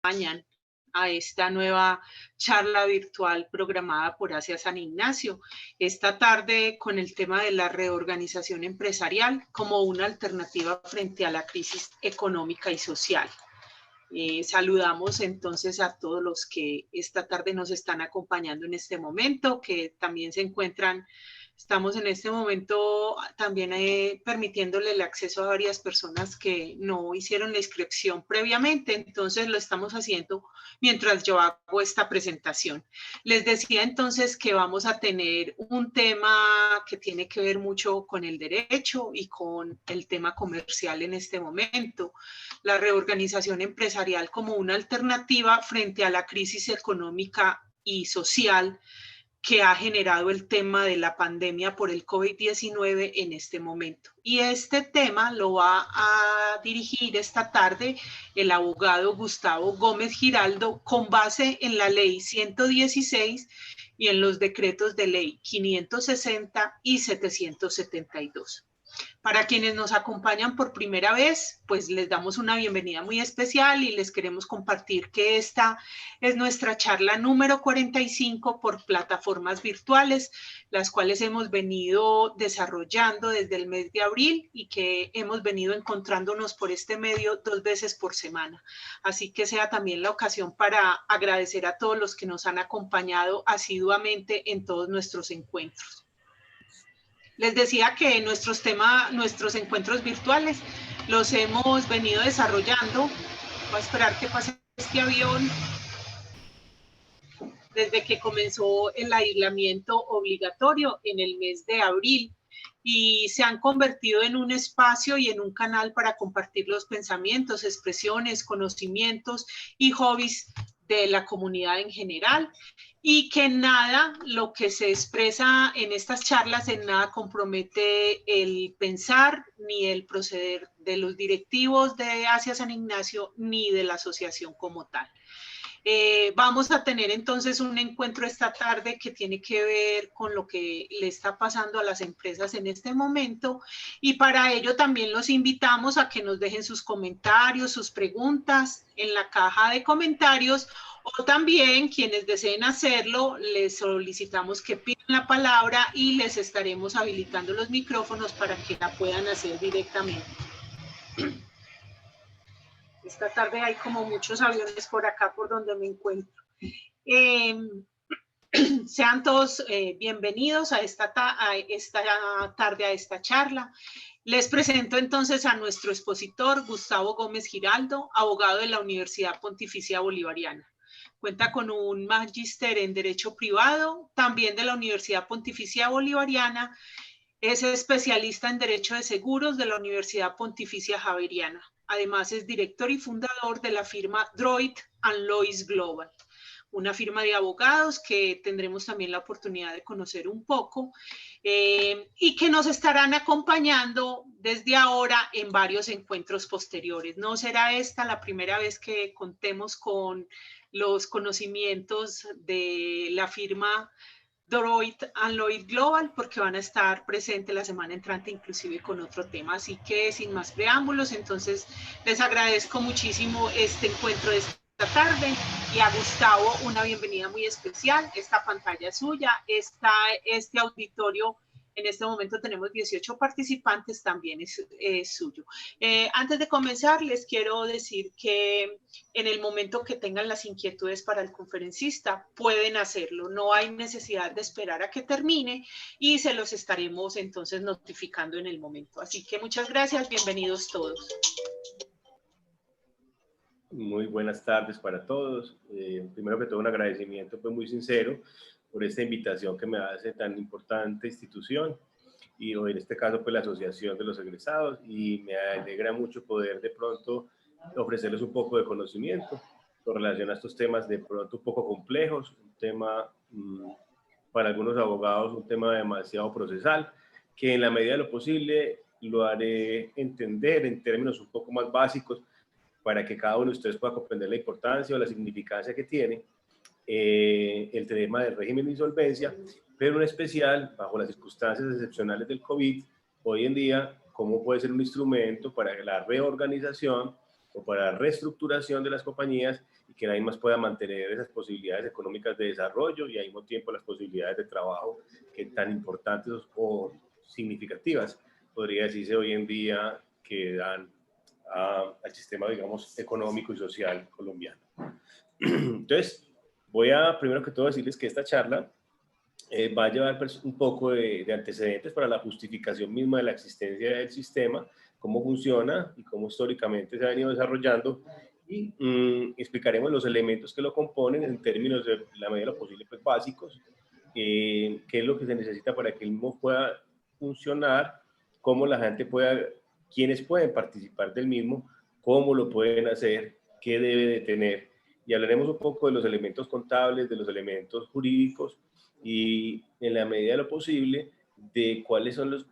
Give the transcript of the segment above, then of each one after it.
acompañan a esta nueva charla virtual programada por Asia San Ignacio, esta tarde con el tema de la reorganización empresarial como una alternativa frente a la crisis económica y social. Saludamos entonces a todos los que esta tarde nos están acompañando en este momento, que también se encuentran. Estamos en este momento también permitiéndole el acceso a varias personas que no hicieron la inscripción previamente, entonces lo estamos haciendo mientras yo hago esta presentación. Les decía entonces que vamos a tener un tema que tiene que ver mucho con el derecho y con el tema comercial en este momento, la reorganización empresarial como una alternativa frente a la crisis económica y social que ha generado el tema de la pandemia por el COVID-19 en este momento. Y este tema lo va a dirigir esta tarde el abogado Gustavo Gómez Giraldo con base en la ley 116 y en los decretos de ley 560 y 772. Para quienes nos acompañan por primera vez, pues les damos una bienvenida muy especial y les queremos compartir que esta es nuestra charla número 45 por plataformas virtuales, las cuales hemos venido desarrollando desde el mes de abril y que hemos venido encontrándonos por este medio 2 veces por semana. Así que sea también la ocasión para agradecer a todos los que nos han acompañado asiduamente en todos nuestros encuentros. Les decía que nuestros encuentros virtuales los hemos venido desarrollando. Voy a esperar que pase este avión. Desde que comenzó el aislamiento obligatorio en el mes de abril y se han convertido en un espacio y en un canal para compartir los pensamientos, expresiones, conocimientos y hobbies de la comunidad en general, y que nada, lo que se expresa en estas charlas, en nada compromete el pensar ni el proceder de los directivos de Asia San Ignacio ni de la asociación como tal. Vamos a tener entonces un encuentro esta tarde que tiene que ver con lo que le está pasando a las empresas en este momento, y para ello también los invitamos a que nos dejen sus comentarios, sus preguntas en la caja de comentarios, o también quienes deseen hacerlo, les solicitamos que pidan la palabra y les estaremos habilitando los micrófonos para que la puedan hacer directamente. Esta tarde hay como muchos aviones por acá por donde me encuentro. Sean todos bienvenidos a esta tarde, a esta charla. Les presento entonces a nuestro expositor, Gustavo Gómez Giraldo, abogado de la Universidad Pontificia Bolivariana. Cuenta con un magíster en Derecho Privado, también de la Universidad Pontificia Bolivariana. Es especialista en Derecho de Seguros de la Universidad Pontificia Javeriana. Además, es director y fundador de la firma Deloitte & Lois Global, una firma de abogados que tendremos también la oportunidad de conocer un poco y que nos estarán acompañando desde ahora en varios encuentros posteriores. No será esta la primera vez que contemos con los conocimientos de la firma Deloitte & Lois Global, porque van a estar presentes la semana entrante inclusive con otro tema. Así que sin más preámbulos, entonces les agradezco muchísimo este encuentro de esta tarde, y a Gustavo una bienvenida muy especial. Esta pantalla es suya, este auditorio. En este momento tenemos 18 participantes, también es suyo. Antes de comenzar, les quiero decir que en el momento que tengan las inquietudes para el conferencista, pueden hacerlo. No hay necesidad de esperar a que termine y se los estaremos entonces notificando en el momento. Así que muchas gracias, bienvenidos todos. Muy buenas tardes para todos. Primero que todo, un agradecimiento pues, muy sincero por esta invitación que me hace tan importante institución, y en este caso pues la Asociación de los Egresados, y me alegra mucho poder de pronto ofrecerles un poco de conocimiento con relación a estos temas de pronto un poco complejos, un tema para algunos abogados, un tema demasiado procesal, que en la medida de lo posible lo haré entender en términos un poco más básicos para que cada uno de ustedes pueda comprender la importancia o la significancia que tiene el tema del régimen de insolvencia, pero en especial bajo las circunstancias excepcionales del COVID, hoy en día, cómo puede ser un instrumento para la reorganización o para la reestructuración de las compañías, y que nadie más pueda mantener esas posibilidades económicas de desarrollo y al mismo tiempo las posibilidades de trabajo que tan importantes o significativas, podría decirse hoy en día, que dan al sistema, digamos, económico y social colombiano. Entonces, voy a, primero que todo, decirles que esta charla va a llevar un poco de antecedentes para la justificación misma de la existencia del sistema, cómo funciona y cómo históricamente se ha venido desarrollando, y explicaremos los elementos que lo componen en términos de la medida de lo posible pues, básicos, qué es lo que se necesita para que el mismo pueda funcionar, cómo la gente pueda, quiénes pueden participar del mismo, cómo lo pueden hacer, qué debe de tener, y hablaremos un poco de los elementos contables, de los elementos jurídicos, y en la medida de lo posible de cuáles son los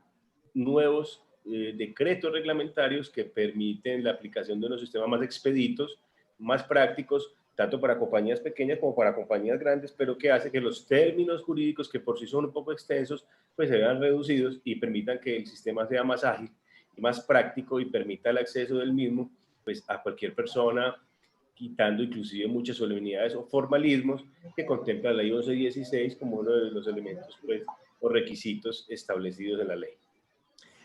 nuevos decretos reglamentarios que permiten la aplicación de unos sistemas más expeditos, más prácticos, tanto para compañías pequeñas como para compañías grandes, pero que hace que los términos jurídicos, que por sí son un poco extensos, pues se vean reducidos y permitan que el sistema sea más ágil y más práctico y permita el acceso del mismo pues, a cualquier persona, quitando inclusive muchas solemnidades o formalismos que contempla la ley 1116 como uno de los elementos pues, o requisitos establecidos en la ley.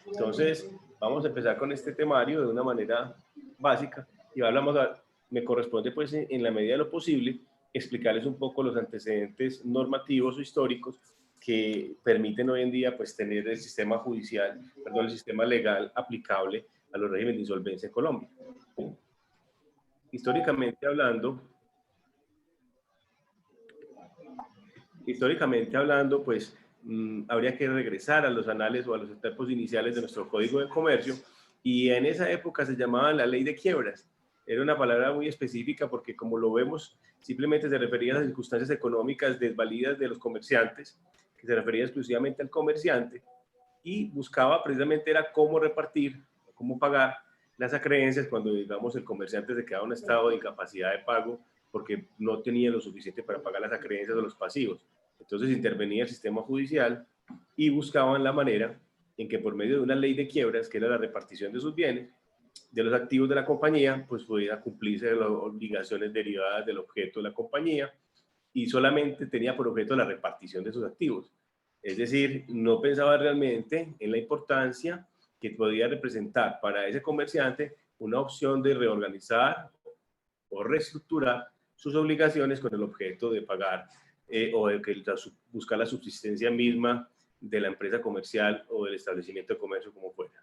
Entonces, vamos a empezar con este temario de una manera básica y me corresponde pues en la medida de lo posible explicarles un poco los antecedentes normativos o históricos que permiten hoy en día pues tener el sistema judicial, perdón, el sistema legal aplicable a los regímenes de insolvencia en Colombia. Históricamente hablando, pues habría que regresar a los anales o a los etapos iniciales de nuestro Código de Comercio, y en esa época se llamaba la Ley de Quiebras. Era una palabra muy específica porque, como lo vemos, simplemente se refería a las circunstancias económicas desvalidas de los comerciantes, que se refería exclusivamente al comerciante, y buscaba precisamente era cómo repartir, cómo pagar las acreencias cuando, digamos, el comerciante se quedaba en un estado de incapacidad de pago porque no tenía lo suficiente para pagar las acreencias o los pasivos. Entonces intervenía el sistema judicial y buscaban la manera en que por medio de una ley de quiebras, que era la repartición de sus bienes, de los activos de la compañía, pues pudiera cumplirse las obligaciones derivadas del objeto de la compañía, y solamente tenía por objeto la repartición de sus activos. Es decir, no pensaba realmente en la importancia que podía representar para ese comerciante una opción de reorganizar o reestructurar sus obligaciones con el objeto de pagar o de buscar la subsistencia misma de la empresa comercial o del establecimiento de comercio como fuera.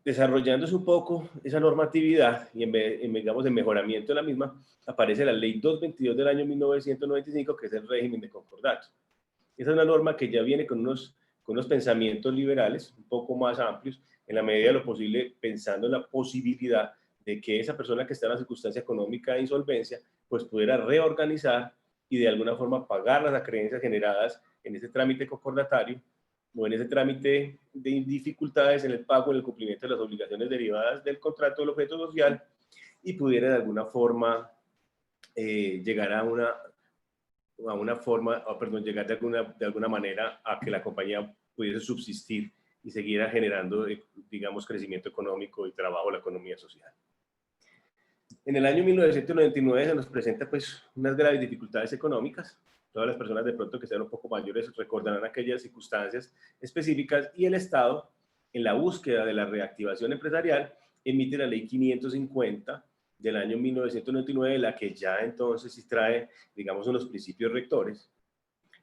Desarrollándose un poco esa normatividad y digamos, en mejoramiento de la misma, aparece la Ley 222 del año 1995, que es el régimen de concordato. Esa es una norma que ya viene con unos pensamientos liberales un poco más amplios, en la medida de lo posible pensando en la posibilidad de que esa persona que está en la circunstancia económica de insolvencia pues pudiera reorganizar y de alguna forma pagar las acreencias generadas en ese trámite concordatario o en ese trámite de dificultades en el pago, en el cumplimiento de las obligaciones derivadas del contrato del objeto social, y pudiera de alguna forma llegar a una forma, llegar de alguna manera a que la compañía pudiese subsistir y siguiera generando, digamos, crecimiento económico y trabajo en la economía social. En el año 1999 se nos presenta pues unas graves dificultades económicas. Todas las personas de pronto que sean un poco mayores recordarán aquellas circunstancias específicas, y el Estado, en la búsqueda de la reactivación empresarial, emite la Ley 550 del año 1999, la que ya entonces sí trae, digamos, unos principios rectores,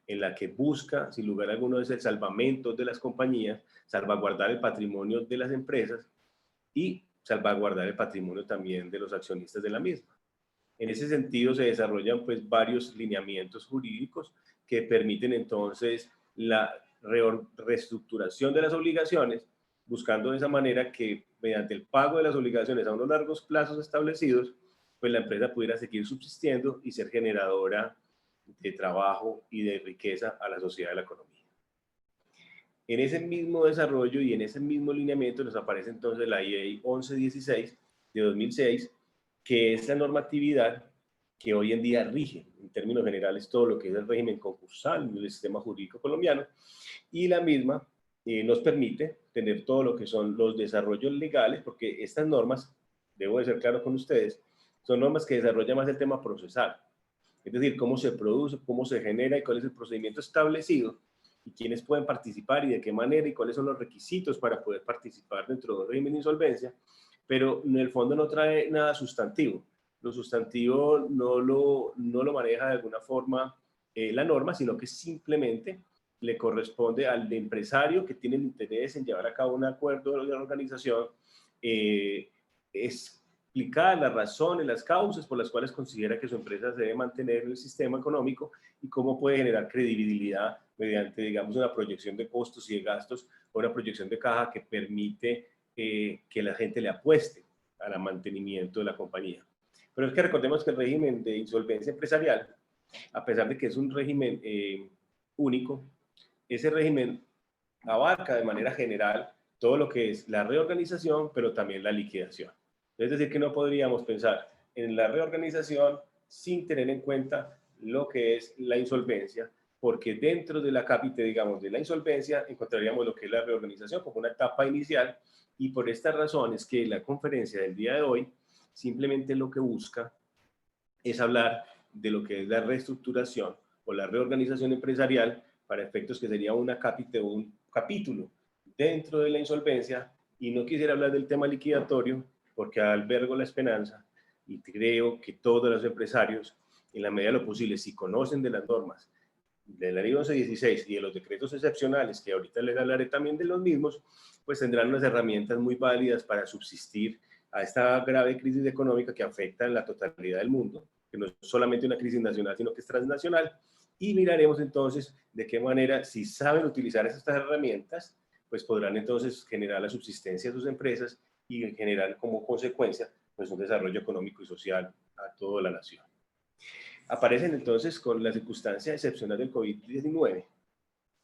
en la que busca, sin lugar a alguno, es el salvamento de las compañías, salvaguardar el patrimonio de las empresas y salvaguardar el patrimonio también de los accionistas de la misma. En ese sentido se desarrollan pues varios lineamientos jurídicos que permiten entonces la reestructuración de las obligaciones, buscando de esa manera que mediante el pago de las obligaciones a unos largos plazos establecidos, pues la empresa pudiera seguir subsistiendo y ser generadora de trabajo y de riqueza a la sociedad y la economía. En ese mismo desarrollo y en ese mismo lineamiento nos aparece entonces la Ley 1116 de 2006, que es la normatividad que hoy en día rige en términos generales todo lo que es el régimen concursal del sistema jurídico colombiano, y la misma nos permite tener todo lo que son los desarrollos legales, porque estas normas, debo de ser claro con ustedes, son normas que desarrollan más el tema procesal, es decir, cómo se produce, cómo se genera y cuál es el procedimiento establecido y quiénes pueden participar y de qué manera y cuáles son los requisitos para poder participar dentro del régimen de insolvencia, pero en el fondo no trae nada sustantivo. Lo sustantivo no lo maneja de alguna forma la norma, sino que simplemente le corresponde al empresario que tiene el interés en llevar a cabo un acuerdo de la organización, explicar las razones, las causas por las cuales considera que su empresa se debe mantener en el sistema económico y cómo puede generar credibilidad mediante, digamos, una proyección de costos y de gastos o una proyección de caja que permite que la gente le apueste al mantenimiento de la compañía. Pero es que recordemos que el régimen de insolvencia empresarial, a pesar de que es un régimen único, ese régimen abarca de manera general todo lo que es la reorganización, pero también la liquidación. Es decir, que no podríamos pensar en la reorganización sin tener en cuenta lo que es la insolvencia, porque dentro de la cápite, digamos, de la insolvencia, encontraríamos lo que es la reorganización como una etapa inicial, y por esta razón es que la conferencia del día de hoy simplemente lo que busca es hablar de lo que es la reestructuración o la reorganización empresarial para efectos que sería una cápite o un capítulo dentro de la insolvencia, y no quisiera hablar del tema liquidatorio porque albergo la esperanza y creo que todos los empresarios, en la medida de lo posible, si conocen de las normas de la ley 1116 y de los decretos excepcionales, que ahorita les hablaré también de los mismos, pues tendrán unas herramientas muy válidas para subsistir a esta grave crisis económica que afecta en la totalidad del mundo, que no es solamente una crisis nacional, sino que es transnacional, y miraremos entonces de qué manera, si saben utilizar estas herramientas, pues podrán entonces generar la subsistencia de sus empresas y generar como consecuencia pues un desarrollo económico y social a toda la nación. Aparecen entonces con la circunstancia excepcional del COVID-19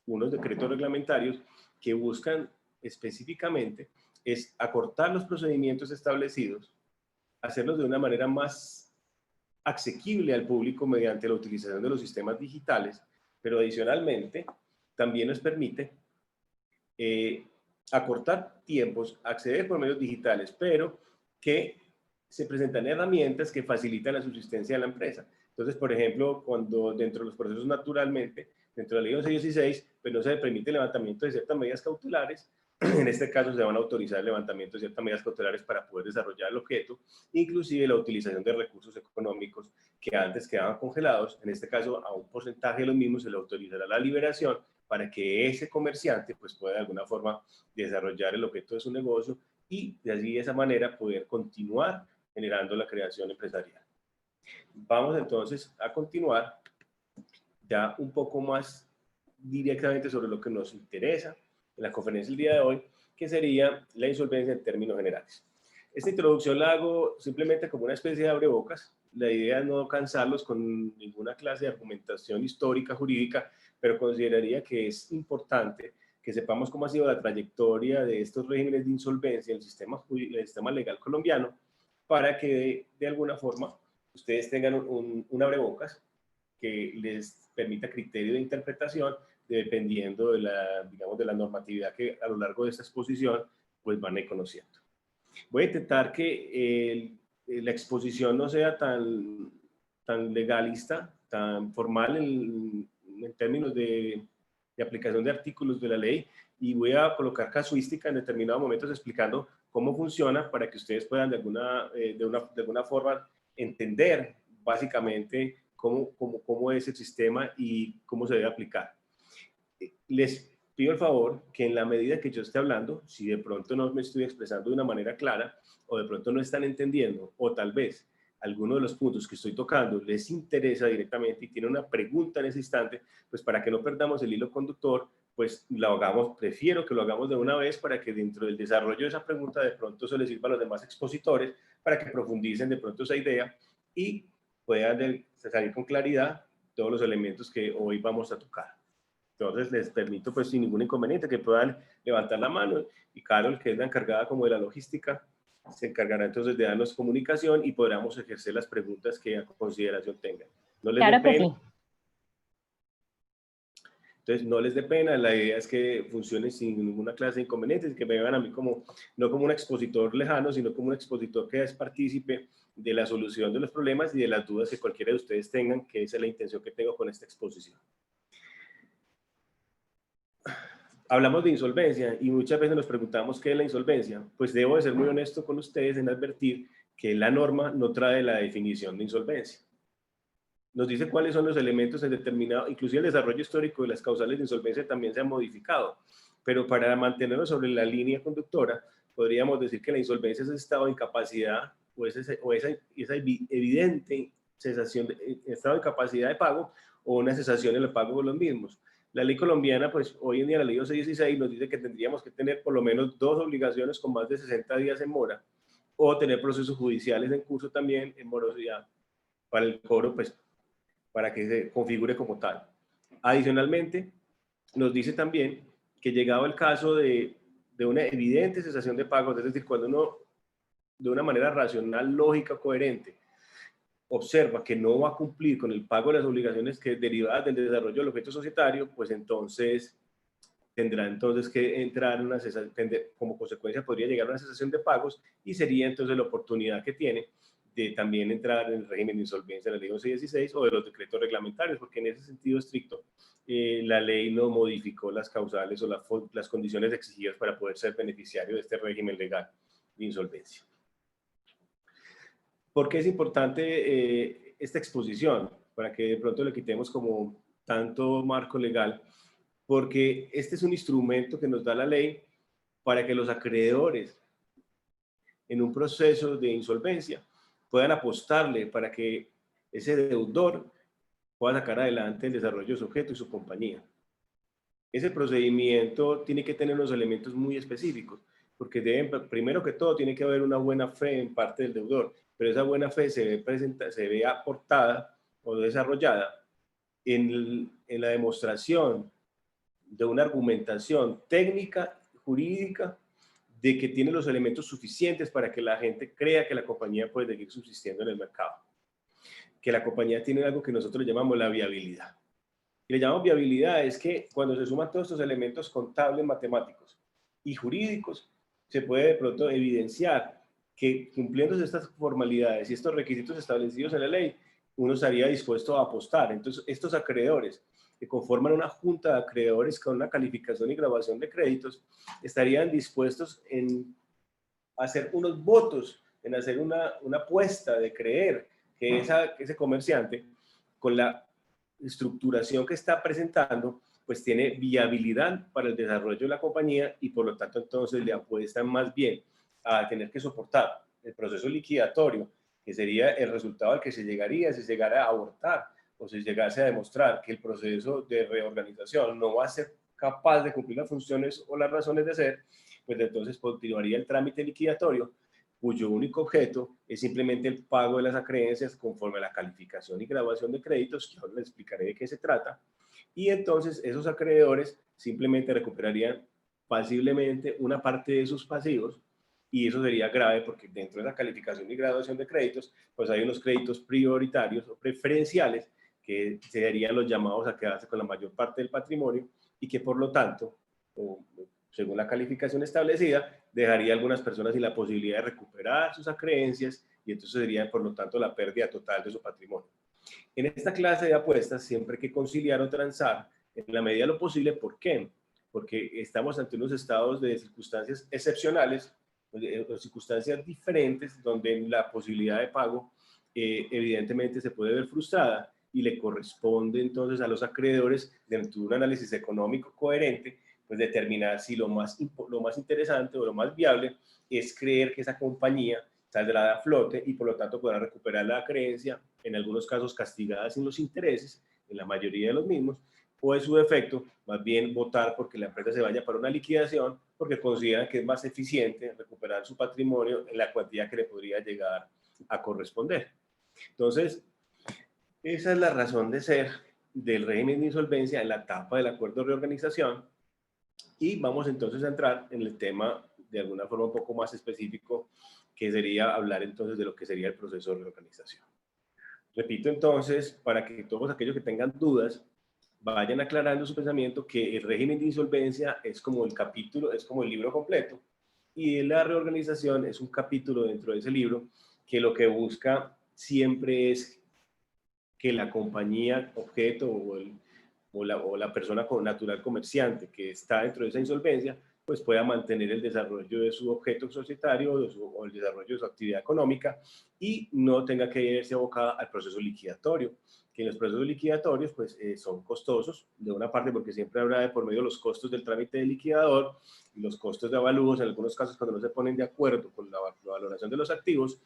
unos decretos reglamentarios que buscan específicamente es acortar los procedimientos establecidos, hacerlos de una manera más asequible al público mediante la utilización de los sistemas digitales, pero adicionalmente también nos permite acortar tiempos, acceder por medios digitales, pero que se presentan herramientas que facilitan la subsistencia de la empresa. Entonces, por ejemplo, cuando dentro de los procesos naturalmente, dentro de la ley 1116, pues no se le permite el levantamiento de ciertas medidas cautelares, en este caso se van a autorizar el levantamiento de ciertas medidas cautelares para poder desarrollar el objeto, inclusive la utilización de recursos económicos que antes quedaban congelados, en este caso a un porcentaje de los mismos se le autorizará la liberación para que ese comerciante pues pueda de alguna forma desarrollar el objeto de su negocio y de allí de esa manera poder continuar generando la creación empresarial. Vamos entonces a continuar ya un poco más directamente sobre lo que nos interesa en la conferencia del día de hoy, que sería la insolvencia en términos generales. Esta introducción la hago simplemente como una especie de abrebocas. La idea es no cansarlos con ninguna clase de argumentación histórica, jurídica, pero consideraría que es importante que sepamos cómo ha sido la trayectoria de estos regímenes de insolvencia en el sistema legal colombiano, para que de alguna forma ustedes tengan un abrebocas que les permita criterio de interpretación dependiendo de la, digamos, de la normatividad que a lo largo de esta exposición pues van a ir conociendo. Voy a intentar que la exposición no sea tan legalista, tan formal en términos de aplicación de artículos de la ley, y voy a colocar casuística en determinados momentos explicando cómo funciona para que ustedes puedan de alguna forma entender básicamente cómo es el sistema y cómo se debe aplicar. Les pido el favor que en la medida que yo esté hablando, si de pronto no me estoy expresando de una manera clara o de pronto no están entendiendo o tal vez alguno de los puntos que estoy tocando les interesa directamente y tiene una pregunta en ese instante, pues para que no perdamos el hilo conductor, pues lo hagamos, prefiero que lo hagamos de una vez para que dentro del desarrollo de esa pregunta de pronto se les sirva a los demás expositores para que profundicen de pronto esa idea y puedan salir con claridad todos los elementos que hoy vamos a tocar. Entonces les permito pues sin ningún inconveniente que puedan levantar la mano y Carol, que es la encargada como de la logística, se encargará entonces de darnos comunicación y podremos ejercer las preguntas que a consideración tengan. No les dé pena. Sí. Entonces no les dé pena, la idea es que funcione sin ninguna clase de inconvenientes y que me vean a mí como, no como un expositor lejano, sino como un expositor que es partícipe de la solución de los problemas y de las dudas que cualquiera de ustedes tengan, que esa es la intención que tengo con esta exposición. Hablamos de insolvencia y muchas veces nos preguntamos qué es la insolvencia. Pues debo de ser muy honesto con ustedes en advertir que la norma no trae la definición de insolvencia. Nos dice cuáles son los elementos en determinado, inclusive el desarrollo histórico de las causales de insolvencia también se ha modificado, pero para mantenernos sobre la línea conductora, podríamos decir que la insolvencia es ese estado de incapacidad o esa evidente cesación de estado de incapacidad de pago o una cesación en el pago de los mismos. La ley colombiana, pues hoy en día la ley 1116 nos dice que tendríamos que tener por lo menos 2 obligaciones con más de 60 días en mora o tener procesos judiciales en curso también en morosidad para el cobro, pues para que se configure como tal. Adicionalmente, nos dice también que llegado el caso de una evidente cesación de pagos, es decir, cuando uno de una manera racional, lógica, coherente, observa que no va a cumplir con el pago de las obligaciones que derivadas del desarrollo del objeto societario, pues entonces tendrá entonces que entrar en una cesación, como consecuencia podría llegar a una cesación de pagos y sería entonces la oportunidad que tiene de también entrar en el régimen de insolvencia de la ley 1116 o de los decretos reglamentarios, porque en ese sentido estricto la ley no modificó las causales o las condiciones exigidas para poder ser beneficiario de este régimen legal de insolvencia. ¿Por qué es importante esta exposición? Para que de pronto le quitemos como tanto marco legal, porque este es un instrumento que nos da la ley para que los acreedores en un proceso de insolvencia puedan apostarle para que ese deudor pueda sacar adelante el desarrollo de su objeto y su compañía. Ese procedimiento tiene que tener unos elementos muy específicos, porque primero que todo tiene que haber una buena fe en parte del deudor, pero esa buena fe se ve aportada o desarrollada en la demostración de una argumentación técnica, jurídica, de que tiene los elementos suficientes para que la gente crea que la compañía puede seguir subsistiendo en el mercado. Que la compañía tiene algo que nosotros le llamamos la viabilidad. Y le llamamos viabilidad es que cuando se suman todos estos elementos contables, matemáticos y jurídicos, se puede de pronto evidenciar que cumpliendo estas formalidades y estos requisitos establecidos en la ley, uno estaría dispuesto a apostar. Entonces, estos acreedores que conforman una junta de acreedores con una calificación y graduación de créditos, estarían dispuestos en hacer unos votos, en hacer una apuesta de creer que ese comerciante, con la estructuración que está presentando, pues tiene viabilidad para el desarrollo de la compañía y por lo tanto entonces le apuestan más bien a tener que soportar el proceso liquidatorio, que sería el resultado al que se llegaría si se llegara a abortar o si llegase a demostrar que el proceso de reorganización no va a ser capaz de cumplir las funciones o las razones de ser, pues entonces continuaría el trámite liquidatorio, cuyo único objeto es simplemente el pago de las acreencias conforme a la calificación y graduación de créditos, que ahora les explicaré de qué se trata, y entonces esos acreedores simplemente recuperarían pasiblemente una parte de sus pasivos, y eso sería grave porque dentro de la calificación y graduación de créditos, pues hay unos créditos prioritarios o preferenciales que serían los llamados a quedarse con la mayor parte del patrimonio y que por lo tanto, según la calificación establecida, dejaría a algunas personas sin la posibilidad de recuperar sus acreencias y entonces sería por lo tanto la pérdida total de su patrimonio. En esta clase de apuestas siempre hay que conciliar o transar en la medida de lo posible. ¿Por qué? Porque estamos ante unos estados de circunstancias excepcionales, o circunstancias diferentes, donde la posibilidad de pago evidentemente se puede ver frustrada y le corresponde entonces a los acreedores, dentro de un análisis económico coherente, pues determinar si lo más interesante o lo más viable es creer que esa compañía saldrá a flote y por lo tanto podrá recuperar la creencia, en algunos casos castigada sin los intereses, en la mayoría de los mismos, o en su defecto, más bien votar porque la empresa se vaya para una liquidación, porque consideran que es más eficiente recuperar su patrimonio en la cuantía que le podría llegar a corresponder. Entonces, esa es la razón de ser del régimen de insolvencia en la etapa del acuerdo de reorganización. Y vamos entonces a entrar en el tema de alguna forma un poco más específico, que sería hablar entonces de lo que sería el proceso de reorganización. Repito entonces, para que todos aquellos que tengan dudas vayan aclarando su pensamiento, que el régimen de insolvencia es como el capítulo, es como el libro completo, y la reorganización es un capítulo dentro de ese libro que lo que busca siempre es que la compañía objeto o la persona natural comerciante que está dentro de esa insolvencia, pues pueda mantener el desarrollo de su objeto societario o el desarrollo de su actividad económica y no tenga que verse abocada al proceso liquidatorio, que en los procesos liquidatorios pues son costosos, de una parte porque siempre habrá de por medio los costos del trámite del liquidador y los costos de avalúos, en algunos casos cuando no se ponen de acuerdo con la valoración de los activos,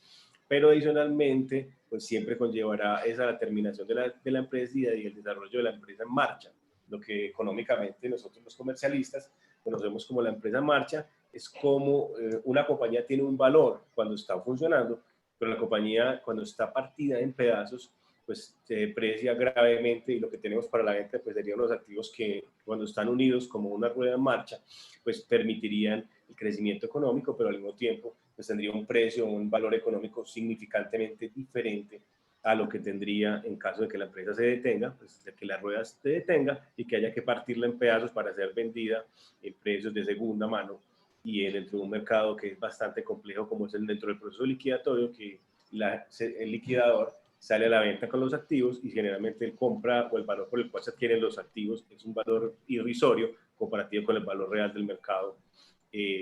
pero adicionalmente, pues siempre conllevará esa la terminación de la empresa y el desarrollo de la empresa en marcha. Lo que económicamente nosotros los comercialistas conocemos como la empresa en marcha, es como una compañía tiene un valor cuando está funcionando, pero la compañía cuando está partida en pedazos, pues se deprecia gravemente y lo que tenemos para la venta pues serían los activos que cuando están unidos como una rueda en marcha, pues permitirían el crecimiento económico, pero al mismo tiempo pues tendría un precio, un valor económico significantemente diferente a lo que tendría en caso de que la empresa se detenga, pues de que la rueda se detenga y que haya que partirla en pedazos para ser vendida en precios de segunda mano y dentro de un mercado que es bastante complejo como es el dentro del proceso liquidatorio, que el liquidador sale a la venta con los activos y generalmente el compra o el valor por el cual se adquieren los activos es un valor irrisorio comparativo con el valor real del mercado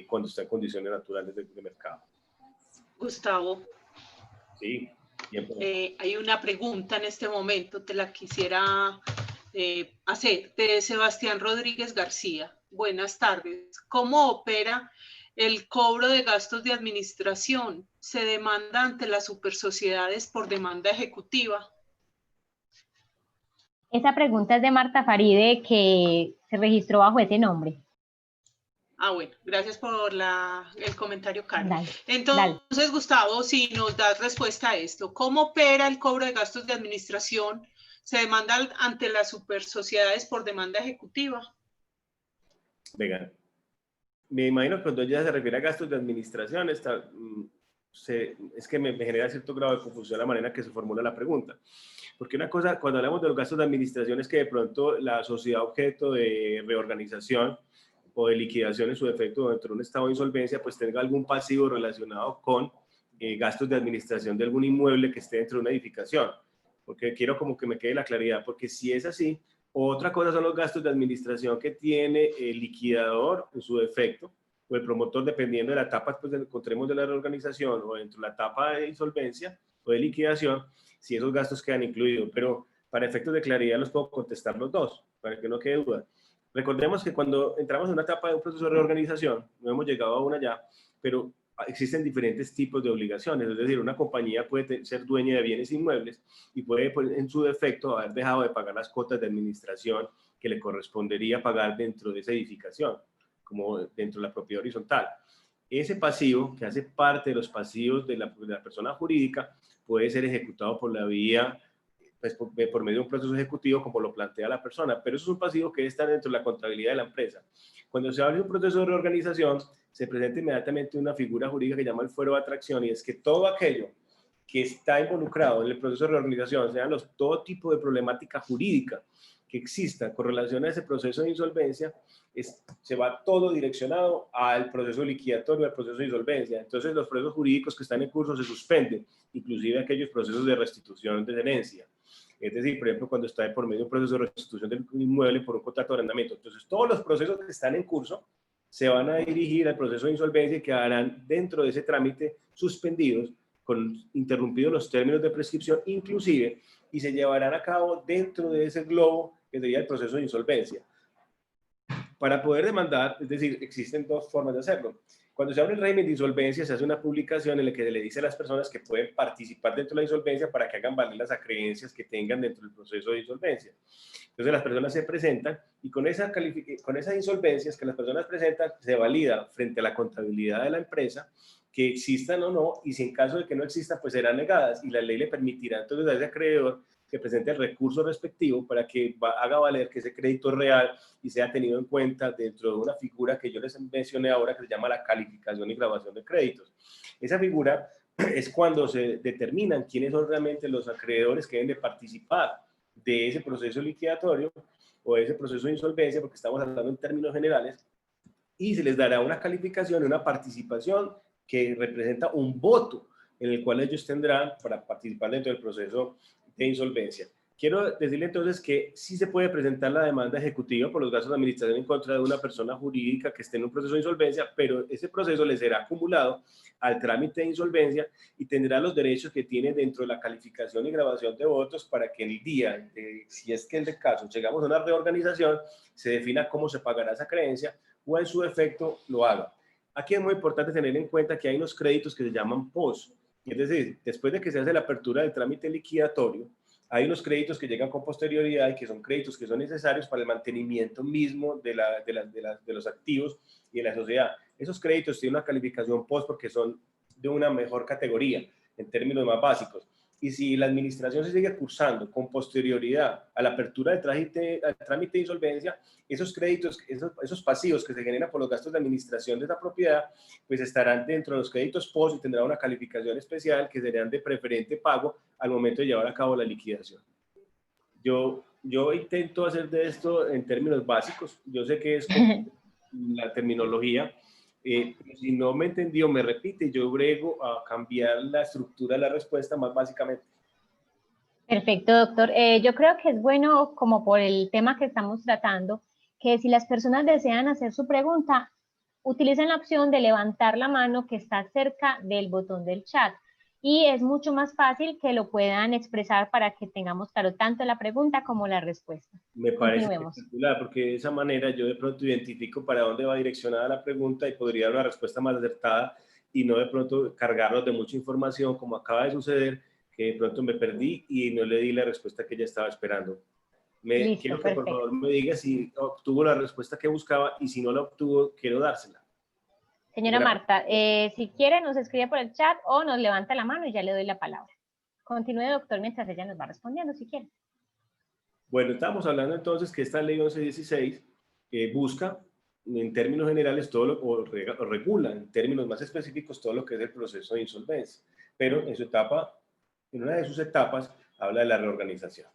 cuando está en condiciones naturales de mercado. Gustavo, sí, hay una pregunta en este momento, te la quisiera hacer, de Sebastián Rodríguez García. Buenas tardes. ¿Cómo opera el cobro de gastos de administración? ¿Se demanda ante las supersociedades por demanda ejecutiva? Esa pregunta es de Marta Faride, que se registró bajo ese nombre. Ah, bueno, gracias por el comentario, Karen. Dale, Entonces, dale. Gustavo, si nos das respuesta a esto, ¿cómo opera el cobro de gastos de administración? ¿Se demanda ante las supersociedades por demanda ejecutiva? Venga, me imagino que cuando ella se refiere a gastos de administración, es que me genera cierto grado de confusión la manera que se formula la pregunta. Porque una cosa, cuando hablamos de los gastos de administración, es que de pronto la sociedad objeto de reorganización o de liquidación en su defecto dentro de un estado de insolvencia, pues tenga algún pasivo relacionado con gastos de administración de algún inmueble que esté dentro de una edificación. Porque quiero como que me quede la claridad, porque si es así, otra cosa son los gastos de administración que tiene el liquidador en su defecto, o el promotor, dependiendo de la etapa pues, encontremos de la reorganización o dentro de la etapa de insolvencia o de liquidación, si esos gastos quedan incluidos. Pero para efectos de claridad los puedo contestar los dos, para que no quede duda. Recordemos que cuando entramos en una etapa de un proceso de reorganización, no hemos llegado a una ya, pero existen diferentes tipos de obligaciones, es decir, una compañía puede ser dueña de bienes inmuebles y puede, en su defecto, haber dejado de pagar las cuotas de administración que le correspondería pagar dentro de esa edificación, como dentro de la propiedad horizontal. Ese pasivo, que hace parte de los pasivos de la persona jurídica, puede ser ejecutado por la vía, pues, por medio de un proceso ejecutivo, como lo plantea la persona, pero eso es un pasivo que está dentro de la contabilidad de la empresa. Cuando se habla de un proceso de reorganización, se presenta inmediatamente una figura jurídica que llama el fuero de atracción, y es que todo aquello que está involucrado en el proceso de reorganización, sean todo tipo de problemática jurídica que exista con relación a ese proceso de insolvencia, se va todo direccionado al proceso liquidatorio, al proceso de insolvencia. Entonces los procesos jurídicos que están en curso se suspenden, inclusive aquellos procesos de restitución de herencia. Es decir, por ejemplo, cuando está por medio de un proceso de restitución del inmueble por un contrato de arrendamiento. Entonces todos los procesos que están en curso se van a dirigir al proceso de insolvencia y quedarán dentro de ese trámite suspendidos, interrumpidos los términos de prescripción inclusive, y se llevarán a cabo dentro de ese globo que sería el proceso de insolvencia. Para poder demandar, es decir, existen dos formas de hacerlo. Cuando se abre el régimen de insolvencia, se hace una publicación en la que se le dice a las personas que pueden participar dentro de la insolvencia para que hagan valer las acreencias que tengan dentro del proceso de insolvencia. Entonces las personas se presentan y con esas insolvencias que las personas presentan, se valida frente a la contabilidad de la empresa que existan o no, y si en caso de que no existan, pues serán negadas, y la ley le permitirá entonces a ese acreedor que presente el recurso respectivo para que haga valer que ese crédito es real y sea tenido en cuenta dentro de una figura que yo les mencioné ahora, que se llama la calificación y grabación de créditos. Esa figura es cuando se determinan quiénes son realmente los acreedores que deben de participar de ese proceso liquidatorio o de ese proceso de insolvencia, porque estamos hablando en términos generales, y se les dará una calificación y una participación que representa un voto en el cual ellos tendrán para participar dentro del proceso de insolvencia. Quiero decirle entonces que sí se puede presentar la demanda ejecutiva por los gastos de administración en contra de una persona jurídica que esté en un proceso de insolvencia, pero ese proceso le será acumulado al trámite de insolvencia y tendrá los derechos que tiene dentro de la calificación y grabación de votos para que el día, si es que en el caso llegamos a una reorganización, se defina cómo se pagará esa creencia o en su defecto lo haga. Aquí es muy importante tener en cuenta que hay unos créditos que se llaman POS, es decir, después de que se hace la apertura del trámite liquidatorio, hay unos créditos que llegan con posterioridad y que son créditos que son necesarios para el mantenimiento mismo de los activos y de la sociedad. Esos créditos tienen una calificación POS porque son de una mejor categoría en términos más básicos. Y si la administración se sigue cursando con posterioridad a la apertura del trámite de insolvencia, esos créditos, esos pasivos que se generan por los gastos de administración de esa propiedad, pues estarán dentro de los créditos POS y tendrán una calificación especial que serán de preferente pago al momento de llevar a cabo la liquidación. Yo intento hacer de esto en términos básicos. Yo sé que es la terminología. Si no me entendió, me repite, yo brego a cambiar la estructura de la respuesta más básicamente. Perfecto, doctor. Yo creo que es bueno, como por el tema que estamos tratando, que si las personas desean hacer su pregunta, utilicen la opción de levantar la mano que está cerca del botón del chat. Y es mucho más fácil que lo puedan expresar para que tengamos claro tanto la pregunta como la respuesta. Me parece espectacular, porque de esa manera yo de pronto identifico para dónde va direccionada la pregunta y podría dar una respuesta más acertada y no de pronto cargarlos de mucha información como acaba de suceder, que de pronto me perdí y no le di la respuesta que ella estaba esperando. Listo, quiero que perfecto. por favor me diga si obtuvo la respuesta que buscaba y si no la obtuvo, quiero dársela. Señora Marta, si quiere nos escribe por el chat o nos levanta la mano y ya le doy la palabra. Continúe, doctor, mientras ella nos va respondiendo, si quiere. Bueno, estamos hablando entonces que esta ley 1116 busca, en términos generales, todo lo, o regula, en términos más específicos, todo lo que es el proceso de insolvencia. Pero en su etapa, en una de sus etapas, habla de la reorganización.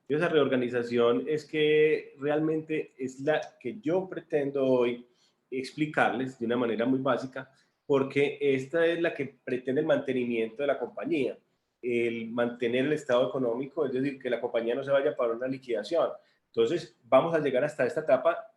Y esa reorganización es que realmente es la que yo pretendo hoy explicarles de una manera muy básica, porque esta es la que pretende el mantenimiento de la compañía, el mantener el estado económico, es decir, que la compañía no se vaya para una liquidación. Entonces, vamos a llegar hasta esta etapa,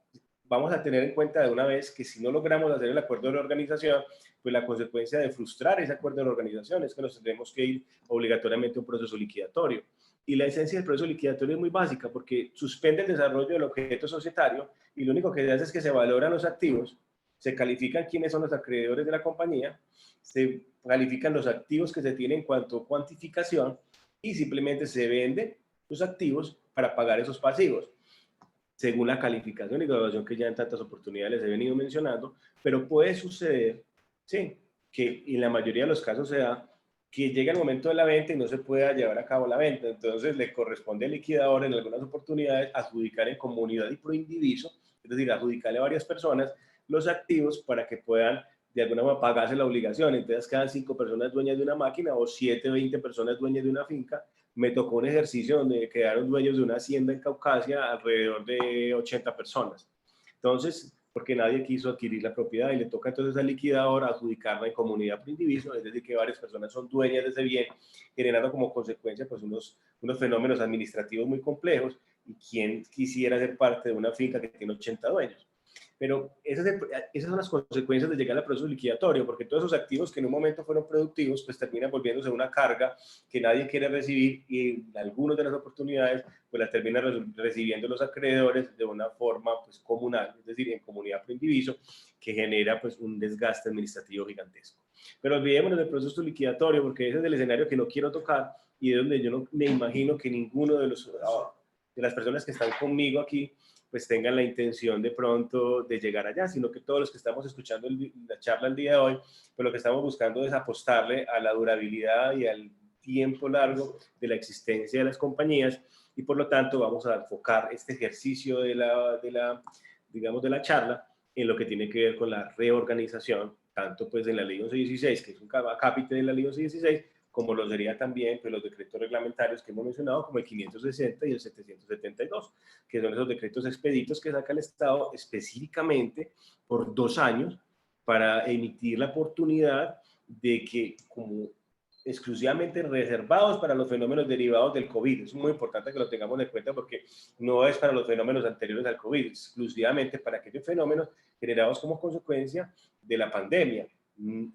vamos a tener en cuenta de una vez que si no logramos hacer el acuerdo de reorganización, pues la consecuencia de frustrar ese acuerdo de reorganización es que nos tendremos que ir obligatoriamente a un proceso liquidatorio. Y la esencia del proceso liquidatorio es muy básica porque suspende el desarrollo del objeto societario y lo único que se hace es que se valoran los activos, se califican quiénes son los acreedores de la compañía, se califican los activos que se tienen en cuanto a cuantificación y simplemente se venden los activos para pagar esos pasivos, según la calificación y graduación que ya en tantas oportunidades les he venido mencionando, pero puede suceder, sí, que en la mayoría de los casos se da que llega el momento de la venta y no se pueda llevar a cabo la venta. Entonces le corresponde al liquidador en algunas oportunidades adjudicar en comunidad y pro indiviso, es decir, adjudicarle a varias personas los activos para que puedan de alguna manera pagarse la obligación. Entonces quedan 5 personas dueñas de una máquina o 7, 20 personas dueñas de una finca. Me tocó un ejercicio donde quedaron dueños de una hacienda en Caucasia alrededor de 80 personas. Entonces, porque nadie quiso adquirir la propiedad y le toca entonces al liquidador adjudicarla en comunidad por indiviso, es decir, que varias personas son dueñas de ese bien, generando como consecuencia pues unos fenómenos administrativos muy complejos y quién quisiera ser parte de una finca que tiene 80 dueños. Pero esas son las consecuencias de llegar al proceso liquidatorio, porque todos esos activos que en un momento fueron productivos, pues terminan volviéndose una carga que nadie quiere recibir y en algunas de las oportunidades, pues las terminan recibiendo los acreedores de una forma pues comunal, es decir, en comunidad por indiviso, que genera pues un desgaste administrativo gigantesco. Pero olvidémonos del proceso liquidatorio, porque ese es el escenario que no quiero tocar y de donde yo no me imagino que ninguno de las personas que están conmigo aquí pues tengan la intención de pronto de llegar allá, sino que todos los que estamos escuchando la charla el día de hoy, pues lo que estamos buscando es apostarle a la durabilidad y al tiempo largo de la existencia de las compañías y por lo tanto vamos a enfocar este ejercicio de la charla en lo que tiene que ver con la reorganización, tanto pues en la ley 1116, que es un acápite de la ley 1116, como lo sería también pues, los decretos reglamentarios que hemos mencionado, como el 560 y el 772, que son esos decretos expeditos que saca el Estado específicamente por 2 años para emitir la oportunidad de que, como exclusivamente reservados para los fenómenos derivados del COVID. Es muy importante que lo tengamos en cuenta porque no es para los fenómenos anteriores al COVID, exclusivamente para aquellos fenómenos generados como consecuencia de la pandemia.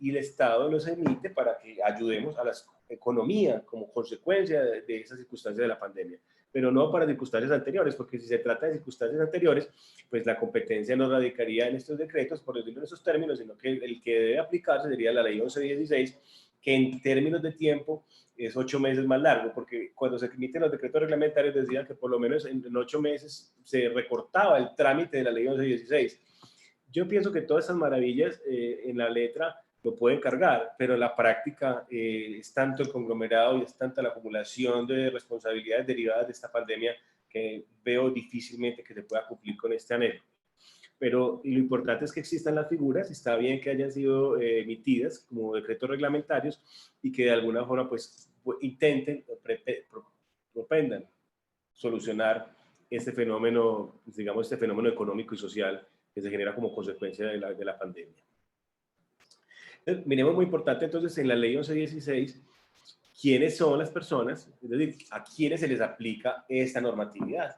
Y el Estado los emite para que ayudemos a la economía como consecuencia de esas circunstancias de la pandemia, pero no para circunstancias anteriores, porque si se trata de circunstancias anteriores, pues la competencia no radicaría en estos decretos, por decirlo en esos términos, sino que el que debe aplicarse sería la ley 1116, que en términos de tiempo es 8 meses más largo, porque cuando se emiten los decretos reglamentarios decían que por lo menos en 8 meses se recortaba el trámite de la ley 1116. Yo pienso que todas esas maravillas en la letra lo pueden cargar, pero en la práctica es tanto el conglomerado y es tanta la acumulación de responsabilidades derivadas de esta pandemia que veo difícilmente que se pueda cumplir con este anhelo. Pero lo importante es que existan las figuras, está bien que hayan sido emitidas como decretos reglamentarios y que de alguna forma pues intenten, propendan solucionar este fenómeno, digamos, este fenómeno económico y social que se genera como consecuencia de la pandemia. Entonces, miremos muy importante entonces en la ley 1116, quiénes son las personas, es decir, a quiénes se les aplica esta normatividad.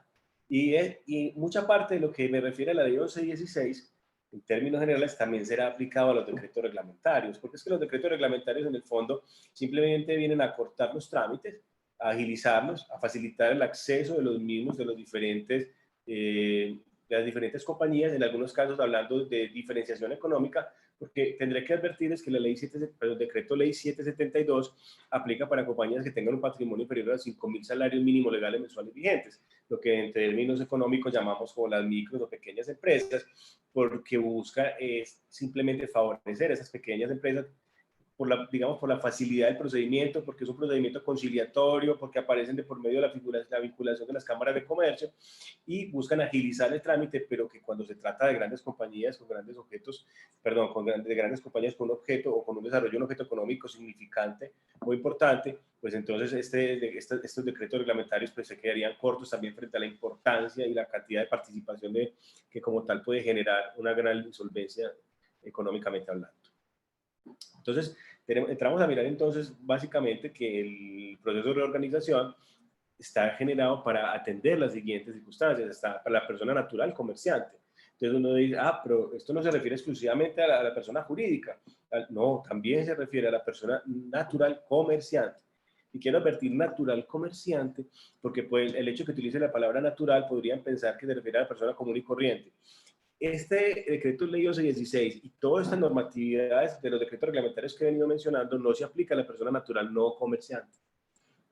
Y mucha parte de lo que me refiere a la ley 1116, en términos generales, también será aplicado a los decretos reglamentarios, porque es que los decretos reglamentarios en el fondo simplemente vienen a acortar los trámites, a agilizarlos, a facilitar el acceso de los mismos, de los diferentes, de las diferentes compañías, en algunos casos hablando de diferenciación económica, porque tendré que advertirles que la ley el decreto ley 772 aplica para compañías que tengan un patrimonio inferior a 5.000 salarios mínimos legales mensuales vigentes, lo que en términos económicos llamamos como las micro o pequeñas empresas, porque busca simplemente favorecer a esas pequeñas empresas digamos, por la facilidad del procedimiento, porque es un procedimiento conciliatorio, porque aparecen de por medio de la vinculación de las cámaras de comercio y buscan agilizar el trámite, pero que cuando se trata de grandes compañías con grandes objetos, perdón, de grandes compañías con un objeto o con un desarrollo de un objeto económico significante, muy importante, pues entonces estos decretos reglamentarios pues se quedarían cortos también frente a la importancia y la cantidad de participación que como tal puede generar una gran insolvencia económicamente hablando. Entonces, entramos a mirar entonces básicamente que el proceso de reorganización está generado para atender las siguientes circunstancias, está para la persona natural comerciante. Entonces uno dice, pero esto no se refiere exclusivamente a la persona jurídica. No, también se refiere a la persona natural comerciante. Y quiero advertir natural comerciante, porque pues, el hecho de que utilice la palabra natural podrían pensar que se refiere a la persona común y corriente. Este decreto ley 1116 y todas estas normatividades de los decretos reglamentarios que he venido mencionando no se aplica a la persona natural no comerciante.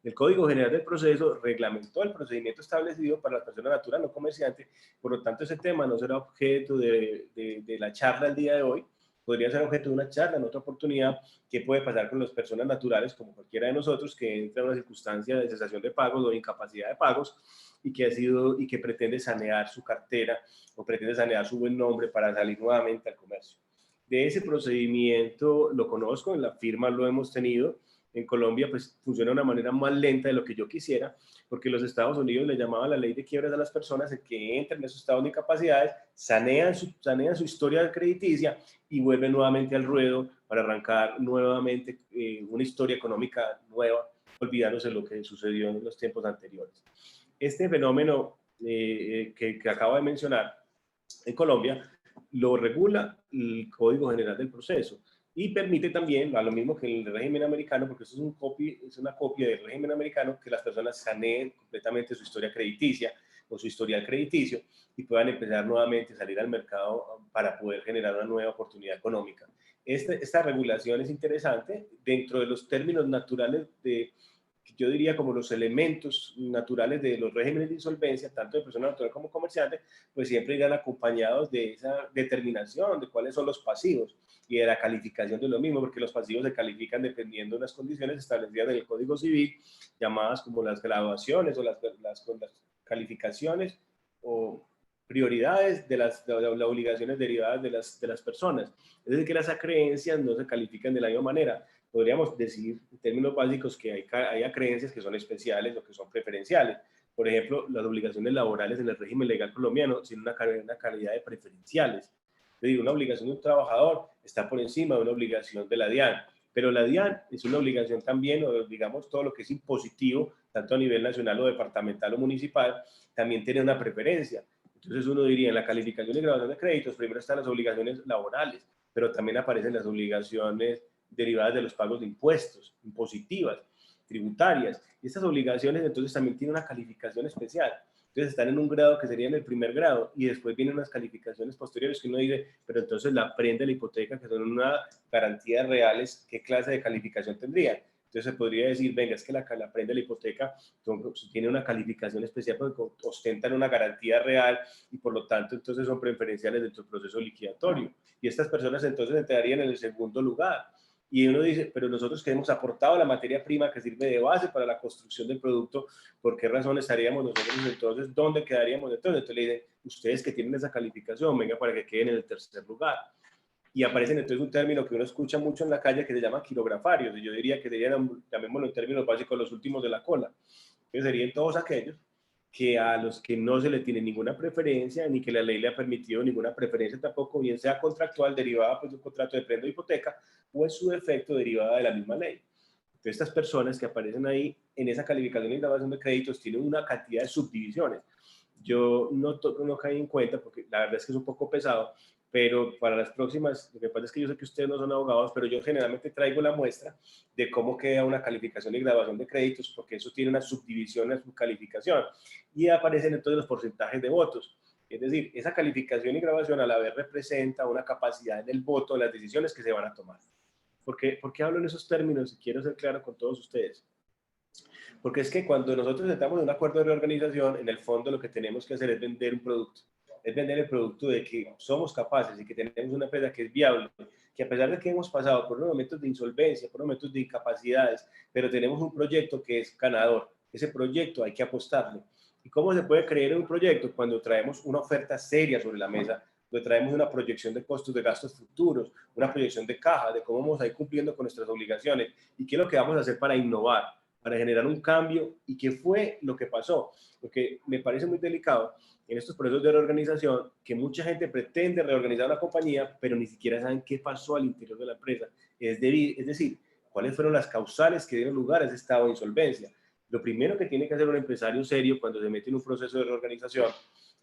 El Código General del Proceso reglamentó el procedimiento establecido para la persona natural no comerciante, por lo tanto ese tema no será objeto de la charla el día de hoy, podría ser objeto de una charla en otra oportunidad. ¿Qué puede pasar con las personas naturales, como cualquiera de nosotros, que entra en una circunstancia de cesación de pagos o de incapacidad de pagos y que pretende sanear su cartera o pretende sanear su buen nombre para salir nuevamente al comercio? De ese procedimiento lo conozco, en la firma lo hemos tenido. En Colombia pues funciona de una manera más lenta de lo que yo quisiera, porque los Estados Unidos le llamaban la ley de quiebras a las personas en que entran en esos estados de incapacidades, sanean su historia crediticia y vuelven nuevamente al ruedo para arrancar nuevamente una historia económica nueva, olvidándose lo que sucedió en los tiempos anteriores. Este fenómeno que acabo de mencionar en Colombia lo regula el Código General del Proceso y permite también, a lo mismo que el régimen americano, porque eso es una copia del régimen americano, que las personas saneen completamente su historia crediticia o su historial crediticio y puedan empezar nuevamente a salir al mercado para poder generar una nueva oportunidad económica. Esta regulación es interesante dentro de los términos naturales yo diría como los elementos naturales de los regímenes de insolvencia, tanto de persona natural como comerciante, pues siempre irán acompañados de esa determinación de cuáles son los pasivos y de la calificación de lo mismo, porque los pasivos se califican dependiendo de las condiciones establecidas en el Código Civil, llamadas como las graduaciones o las calificaciones o prioridades de las obligaciones derivadas de las personas. Es decir, que las acreencias no se califican de la misma manera. Podríamos decir en términos básicos que hay acreencias que son especiales o que son preferenciales. Por ejemplo, las obligaciones laborales en el régimen legal colombiano tienen una calidad de preferenciales. Es decir, una obligación de un trabajador está por encima de una obligación de la DIAN, pero la DIAN es una obligación también, o digamos todo lo que es impositivo, tanto a nivel nacional o departamental o municipal, también tiene una preferencia. Entonces uno diría, en la calificación y graduación de créditos, primero están las obligaciones laborales, pero también aparecen las obligaciones derivadas de los pagos de impuestos, impositivas, tributarias. Y estas obligaciones entonces también tienen una calificación especial. Entonces están en un grado que sería en el primer grado y después vienen unas calificaciones posteriores que uno dice, pero entonces la prenda de la hipoteca, que son una garantía reales, ¿qué clase de calificación tendría? Entonces se podría decir, venga, es que la prenda de la hipoteca tiene una calificación especial porque ostentan una garantía real y por lo tanto entonces son preferenciales dentro del proceso liquidatorio. Y estas personas entonces entrarían en el segundo lugar. Y uno dice, pero nosotros que hemos aportado la materia prima que sirve de base para la construcción del producto, ¿por qué razón estaríamos nosotros entonces? ¿Dónde quedaríamos entonces? Entonces le dicen, ustedes que tienen esa calificación, venga para que queden en el tercer lugar. Y aparecen entonces un término que uno escucha mucho en la calle que se llama quirografarios, y yo diría que serían, llamémoslo en términos básicos, los últimos de la cola. Entonces serían todos aquellos que a los que no se le tiene ninguna preferencia, ni que la ley le ha permitido ninguna preferencia tampoco, bien sea contractual, derivada pues, de un contrato de prenda de hipoteca, o en su defecto derivada de la misma ley. Entonces estas personas que aparecen ahí en esa calificación y grabación de créditos tienen una cantidad de subdivisiones. Yo no caí en cuenta, porque la verdad es que es un poco pesado, pero para las próximas, lo que pasa es que yo sé que ustedes no son abogados, pero yo generalmente traigo la muestra de cómo queda una calificación y graduación de créditos, porque eso tiene una subdivisión, una subcalificación, y aparecen entonces los porcentajes de votos. Es decir, esa calificación y graduación a la vez representa una capacidad en el voto, en las decisiones que se van a tomar. ¿Por qué hablo en esos términos? Y quiero ser claro con todos ustedes. Porque es que cuando nosotros estamos en un acuerdo de reorganización, en el fondo lo que tenemos que hacer es vender un producto. Es vender el producto de que somos capaces y que tenemos una empresa que es viable, que a pesar de que hemos pasado por unos momentos de insolvencia, por unos momentos de incapacidades, pero tenemos un proyecto que es ganador. Ese proyecto hay que apostarle. ¿Y cómo se puede creer en un proyecto? Cuando traemos una oferta seria sobre la mesa, donde traemos una proyección de costos de gastos futuros, una proyección de caja, de cómo vamos a ir cumpliendo con nuestras obligaciones y qué es lo que vamos a hacer para innovar, para generar un cambio y qué fue lo que pasó. Porque me parece muy delicado en estos procesos de reorganización que mucha gente pretende reorganizar una compañía, pero ni siquiera saben qué pasó al interior de la empresa. Es decir, cuáles fueron las causales que dieron lugar a ese estado de insolvencia. Lo primero que tiene que hacer un empresario serio cuando se mete en un proceso de reorganización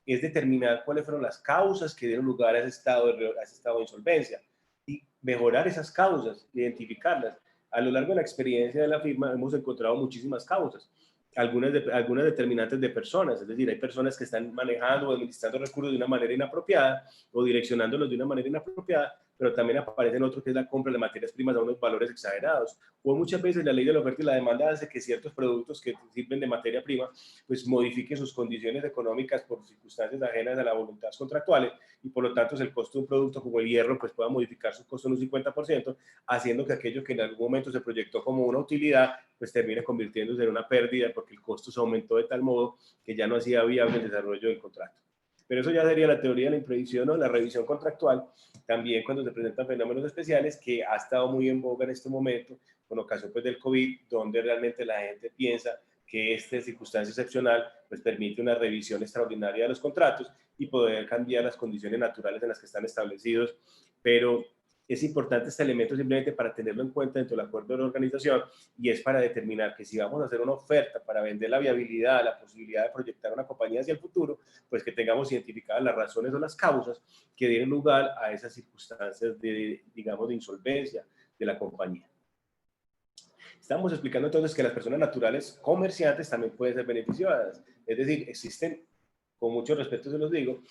es determinar cuáles fueron las causas que dieron lugar a ese estado de insolvencia y mejorar esas causas, identificarlas. A lo largo de la experiencia de la firma hemos encontrado muchísimas causas, algunas determinantes de personas, es decir, hay personas que están manejando o administrando recursos de una manera inapropiada o direccionándolos de una manera inapropiada, pero también aparecen otros que es la compra de materias primas a unos valores exagerados. O muchas veces la ley de la oferta y la demanda hace que ciertos productos que sirven de materia prima pues modifiquen sus condiciones económicas por circunstancias ajenas a las voluntades contractuales y por lo tanto el costo de un producto como el hierro pues pueda modificar su costo en un 50%, haciendo que aquello que en algún momento se proyectó como una utilidad pues termine convirtiéndose en una pérdida porque el costo se aumentó de tal modo que ya no hacía viable el desarrollo del contrato. Pero eso ya sería la teoría de la imprevisión o la revisión contractual, también cuando se presentan fenómenos especiales, que ha estado muy en boga en este momento, con ocasión pues, del COVID, donde realmente la gente piensa que esta circunstancia excepcional pues, permite una revisión extraordinaria de los contratos y poder cambiar las condiciones naturales en las que están establecidos, pero es importante este elemento simplemente para tenerlo en cuenta dentro del acuerdo de la organización y es para determinar que si vamos a hacer una oferta para vender la viabilidad, la posibilidad de proyectar una compañía hacia el futuro, pues que tengamos identificadas las razones o las causas que dieron lugar a esas circunstancias de, digamos, de insolvencia de la compañía. Estamos explicando entonces que las personas naturales comerciantes también pueden ser beneficiadas, es decir, existen, con mucho respeto se los digo,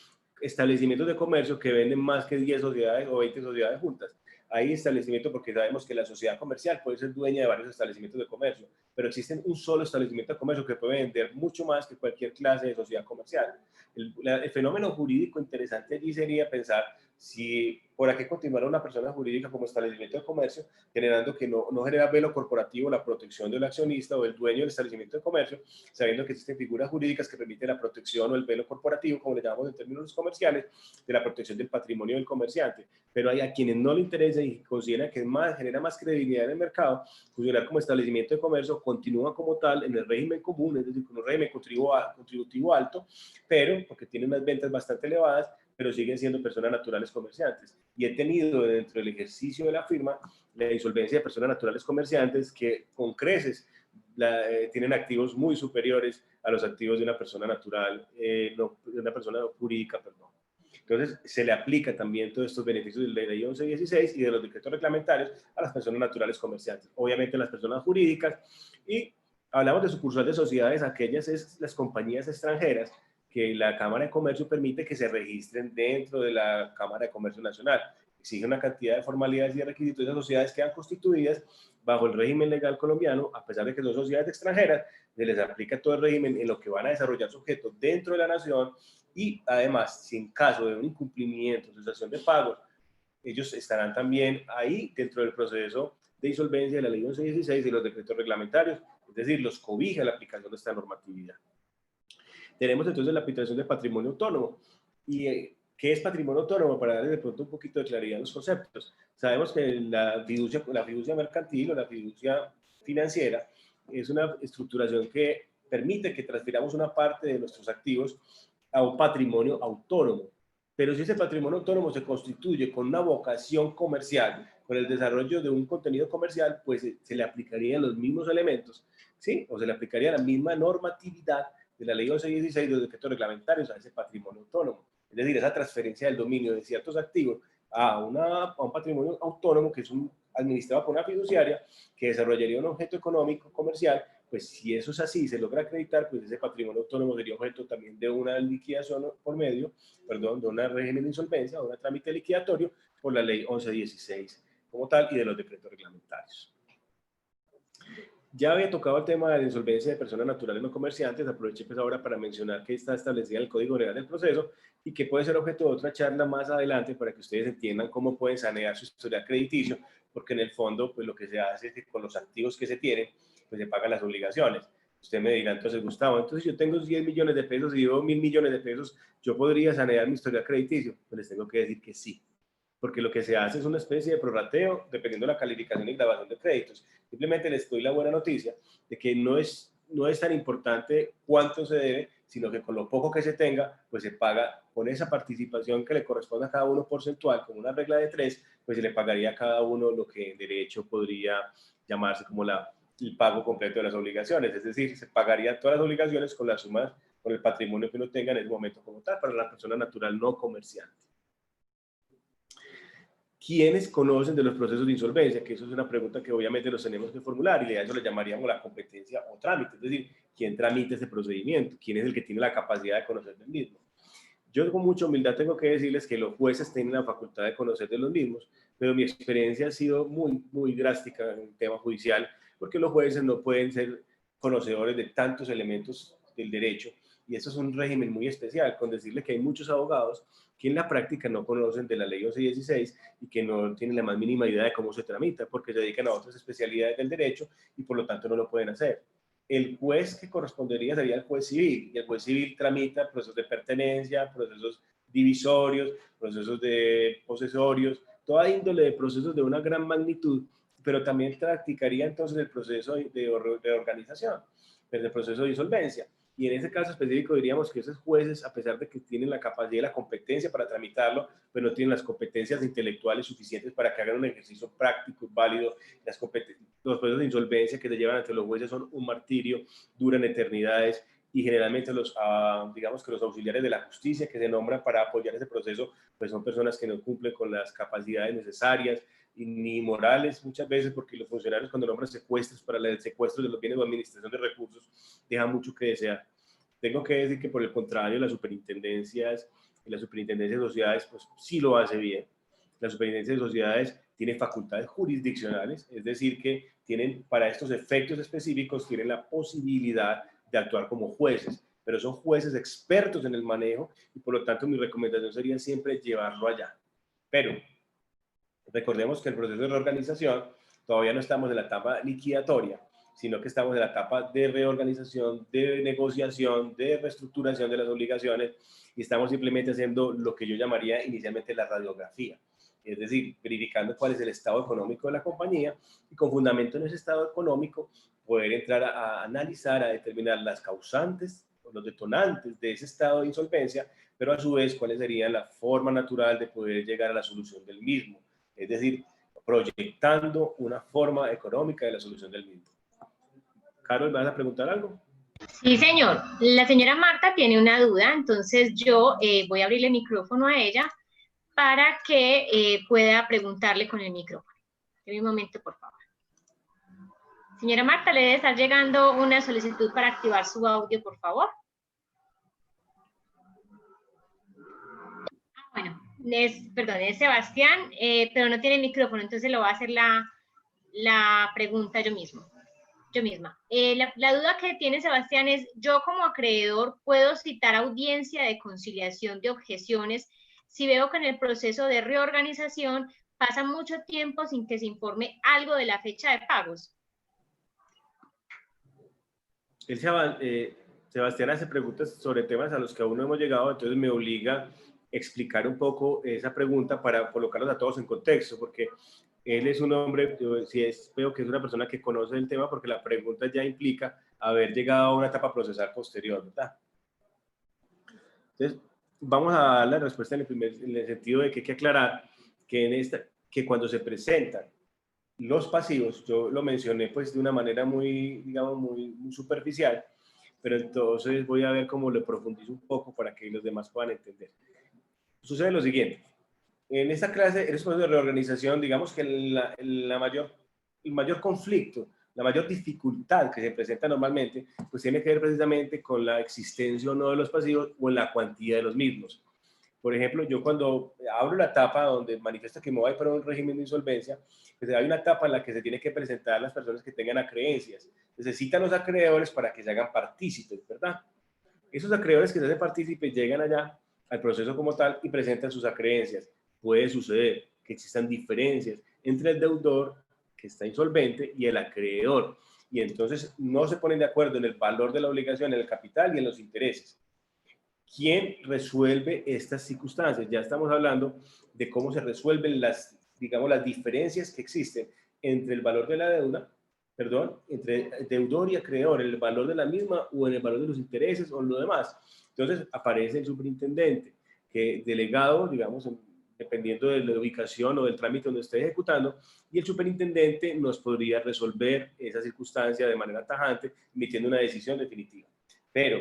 establecimientos de comercio que venden más que 10 sociedades o 20 sociedades juntas. Hay establecimientos porque sabemos que la sociedad comercial puede ser dueña de varios establecimientos de comercio, pero existen un solo establecimiento de comercio que puede vender mucho más que cualquier clase de sociedad comercial. El fenómeno jurídico interesante allí sería pensar si por qué continuar una persona jurídica como establecimiento de comercio, generando que no genera velo corporativo la protección del accionista o del dueño del establecimiento de comercio, sabiendo que existen figuras jurídicas que permiten la protección o el velo corporativo, como le llamamos en términos comerciales, de la protección del patrimonio del comerciante. Pero hay a quienes no le interesa y consideran que genera más credibilidad en el mercado, funcionar como establecimiento de comercio continúa como tal en el régimen común, es decir, con un régimen contributivo alto, pero porque tiene unas ventas bastante elevadas, pero siguen siendo personas naturales comerciantes. Y he tenido dentro del ejercicio de la firma la insolvencia de personas naturales comerciantes que con creces tienen activos muy superiores a los activos de una persona natural, no, de una persona jurídica, perdón. Entonces, se le aplica también todos estos beneficios de la ley 1116 y de los decretos reglamentarios a las personas naturales comerciantes. Obviamente, las personas jurídicas, y hablamos de sucursal de sociedades, aquellas es las compañías extranjeras que la Cámara de Comercio permite que se registren dentro de la Cámara de Comercio Nacional. Exige una cantidad de formalidades y de requisitos. Esas sociedades quedan constituidas bajo el régimen legal colombiano, a pesar de que son sociedades extranjeras, se les aplica todo el régimen en lo que van a desarrollar su objeto dentro de la nación, y además, si en caso de un incumplimiento, cesación de pagos, ellos estarán también ahí dentro del proceso de insolvencia de la ley 1116 y los decretos reglamentarios, es decir, los cobija la aplicación de esta normatividad. Tenemos entonces la aplicación del patrimonio autónomo. ¿Y qué es patrimonio autónomo? Para darle de pronto un poquito de claridad a los conceptos. Sabemos que la fiducia mercantil o la fiducia financiera es una estructuración que permite que transfiramos una parte de nuestros activos a un patrimonio autónomo. Pero si ese patrimonio autónomo se constituye con una vocación comercial, con el desarrollo de un contenido comercial, pues se le aplicarían los mismos elementos, ¿sí? O se le aplicaría la misma normatividad de la ley 1116 de los decretos reglamentarios a ese patrimonio autónomo. Es decir, esa transferencia del dominio de ciertos activos a un patrimonio autónomo que es administrado por una fiduciaria que desarrollaría un objeto económico comercial, pues si eso es así, se logra acreditar, pues ese patrimonio autónomo sería objeto también de una liquidación por medio, perdón, de un régimen de insolvencia o un trámite liquidatorio por la ley 1116 como tal y de los decretos reglamentarios. Ya había tocado el tema de la insolvencia de personas naturales no comerciantes, aproveché pues ahora para mencionar que está establecida en el Código General del Proceso y que puede ser objeto de otra charla más adelante para que ustedes entiendan cómo pueden sanear su historial crediticio, porque en el fondo pues lo que se hace es que con los activos que se tienen pues se pagan las obligaciones. Usted me dirá entonces, Gustavo, entonces yo tengo 10 millones de pesos y yo 1.000 millones de pesos, ¿yo podría sanear mi historial crediticio? Pues les tengo que decir que sí, porque lo que se hace es una especie de prorrateo dependiendo de la calificación y grabación de créditos. Simplemente les doy la buena noticia de que no es tan importante cuánto se debe, sino que con lo poco que se tenga, pues se paga con esa participación que le corresponde a cada uno porcentual, como una regla de 3, pues se le pagaría a cada uno lo que en derecho podría llamarse como el pago completo de las obligaciones. Es decir, se pagarían todas las obligaciones con las sumas, con el patrimonio que uno tenga en ese momento como tal, para la persona natural no comerciante. ¿Quiénes conocen de los procesos de insolvencia? Que eso es una pregunta que obviamente los tenemos que formular y a eso le llamaríamos la competencia o trámite, es decir, ¿quién tramita ese procedimiento? ¿Quién es el que tiene la capacidad de conocer del mismo? Yo con mucha humildad tengo que decirles que los jueces tienen la facultad de conocer de los mismos, pero mi experiencia ha sido muy drástica en el tema judicial, porque los jueces no pueden ser conocedores de tantos elementos del derecho, y eso es un régimen muy especial, con decirle que hay muchos abogados que en la práctica no conocen de la ley 1116 y que no tienen la más mínima idea de cómo se tramita, porque se dedican a otras especialidades del derecho y por lo tanto no lo pueden hacer. El juez que correspondería sería el juez civil, y el juez civil tramita procesos de pertenencia, procesos divisorios, procesos de posesorios, toda índole de procesos de una gran magnitud, pero también practicaría entonces el proceso de organización, el proceso de insolvencia. Y en ese caso específico diríamos que esos jueces, a pesar de que tienen la capacidad y la competencia para tramitarlo, pues no tienen las competencias intelectuales suficientes para que hagan un ejercicio práctico, válido. Los procesos de insolvencia que se llevan ante los jueces son un martirio, duran eternidades, y generalmente digamos que los auxiliares de la justicia que se nombran para apoyar ese proceso, pues son personas que no cumplen con las capacidades necesarias ni morales muchas veces, porque los funcionarios cuando nombran secuestros para el secuestro de los bienes o administración de recursos deja mucho que desear. Tengo que decir que por el contrario las superintendencias de sociedades pues sí lo hace bien. La superintendencia de sociedades tiene facultades jurisdiccionales, es decir que tienen para estos efectos específicos tienen la posibilidad de actuar como jueces, pero son jueces expertos en el manejo y por lo tanto mi recomendación sería siempre llevarlo allá. Pero recordemos que el proceso de reorganización todavía no estamos en la etapa liquidatoria, sino que estamos en la etapa de reorganización, de negociación, de reestructuración de las obligaciones y estamos simplemente haciendo lo que yo llamaría inicialmente la radiografía, es decir, verificando cuál es el estado económico de la compañía y con fundamento en ese estado económico poder entrar a analizar, a determinar las causantes los detonantes de ese estado de insolvencia, pero a su vez cuáles serían la forma natural de poder llegar a la solución del mismo, es decir, proyectando una forma económica de la solución del mismo. Carol, ¿me vas a preguntar algo? Sí, señor. La señora Marta tiene una duda, entonces yo voy a abrirle el micrófono a ella para que pueda preguntarle con el micrófono. En un momento, por favor. Señora Marta, le debe estar llegando una solicitud para activar su audio, por favor. Bueno, perdón, es Sebastián, pero no tiene micrófono, entonces lo va a hacer la pregunta yo misma. La duda que tiene Sebastián es, yo como acreedor puedo citar audiencia de conciliación de objeciones si veo que en el proceso de reorganización pasa mucho tiempo sin que se informe algo de la fecha de pagos. Sebastián hace preguntas sobre temas a los que aún no hemos llegado, entonces me obliga a explicar un poco esa pregunta para colocarlos a todos en contexto, porque él es un hombre, veo que es una persona que conoce el tema, porque la pregunta ya implica haber llegado a una etapa procesal posterior, ¿verdad? Entonces, vamos a dar la respuesta en el sentido de que hay que aclarar que cuando se presentan los pasivos, yo lo mencioné pues de una manera muy, digamos, muy superficial, pero entonces voy a ver cómo lo profundizo un poco para que los demás puedan entender. Sucede lo siguiente. En esta clase, en este proceso de reorganización, digamos que el mayor conflicto, la mayor dificultad que se presenta normalmente, pues tiene que ver precisamente con la existencia o no de los pasivos o en la cuantía de los mismos. Por ejemplo, yo cuando abro la etapa donde manifiesta que me voy para un régimen de insolvencia, pues hay una etapa en la que se tiene que presentar las personas que tengan acreencias. Necesitan los acreedores para que se hagan partícipes, ¿verdad? Esos acreedores que se hacen partícipes llegan allá al proceso como tal y presentan sus acreencias. Puede suceder que existan diferencias entre el deudor que está insolvente y el acreedor. Y entonces no se ponen de acuerdo en el valor de la obligación, en el capital y en los intereses. ¿Quién resuelve estas circunstancias? Ya estamos hablando de cómo se resuelven las diferencias que existen entre el valor de la deuda, entre deudor y acreedor, en el valor de la misma o en el valor de los intereses o en lo demás. Entonces aparece el superintendente, que delegado, digamos, dependiendo de la ubicación o del trámite donde esté ejecutando, y el superintendente nos podría resolver esa circunstancia de manera tajante, emitiendo una decisión definitiva. Pero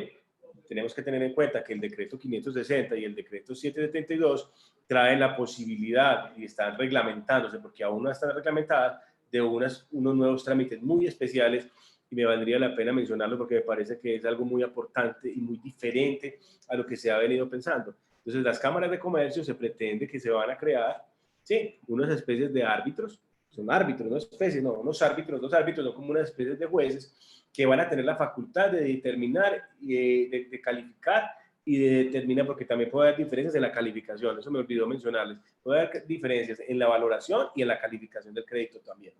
tenemos que tener en cuenta que el decreto 560 y el decreto 772 traen la posibilidad y están reglamentándose, porque aún no están reglamentadas, de unos nuevos trámites muy especiales, y me valdría la pena mencionarlo porque me parece que es algo muy importante y muy diferente a lo que se ha venido pensando. Entonces, las cámaras de comercio se pretende que se van a crear, sí, unas especies de árbitros, son árbitros, no especies, no, los árbitros no como unas especies de jueces que van a tener la facultad de determinar, de calificar y de determinar, porque también puede haber diferencias en la calificación, eso me olvidó mencionarles, puede haber diferencias en la valoración y en la calificación del crédito también.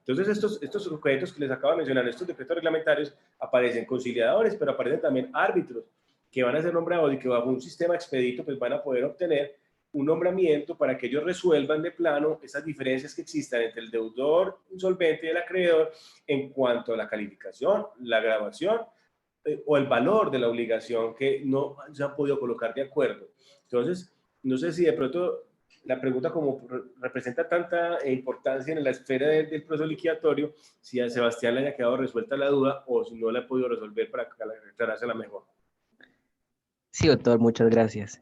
Entonces, estos créditos que les acabo de mencionar, estos decretos reglamentarios, aparecen conciliadores, pero aparecen también árbitros que van a ser nombrados y que bajo un sistema expedito pues van a poder obtener un nombramiento para que ellos resuelvan de plano esas diferencias que existan entre el deudor insolvente y el acreedor en cuanto a la calificación, la graduación o el valor de la obligación que no se ha podido colocar de acuerdo. Entonces, no sé si de pronto la pregunta como representa tanta importancia en la esfera del proceso liquidatorio, si a Sebastián le haya quedado resuelta la duda o si no la ha podido resolver para aclarársela mejor. Sí, doctor, muchas gracias.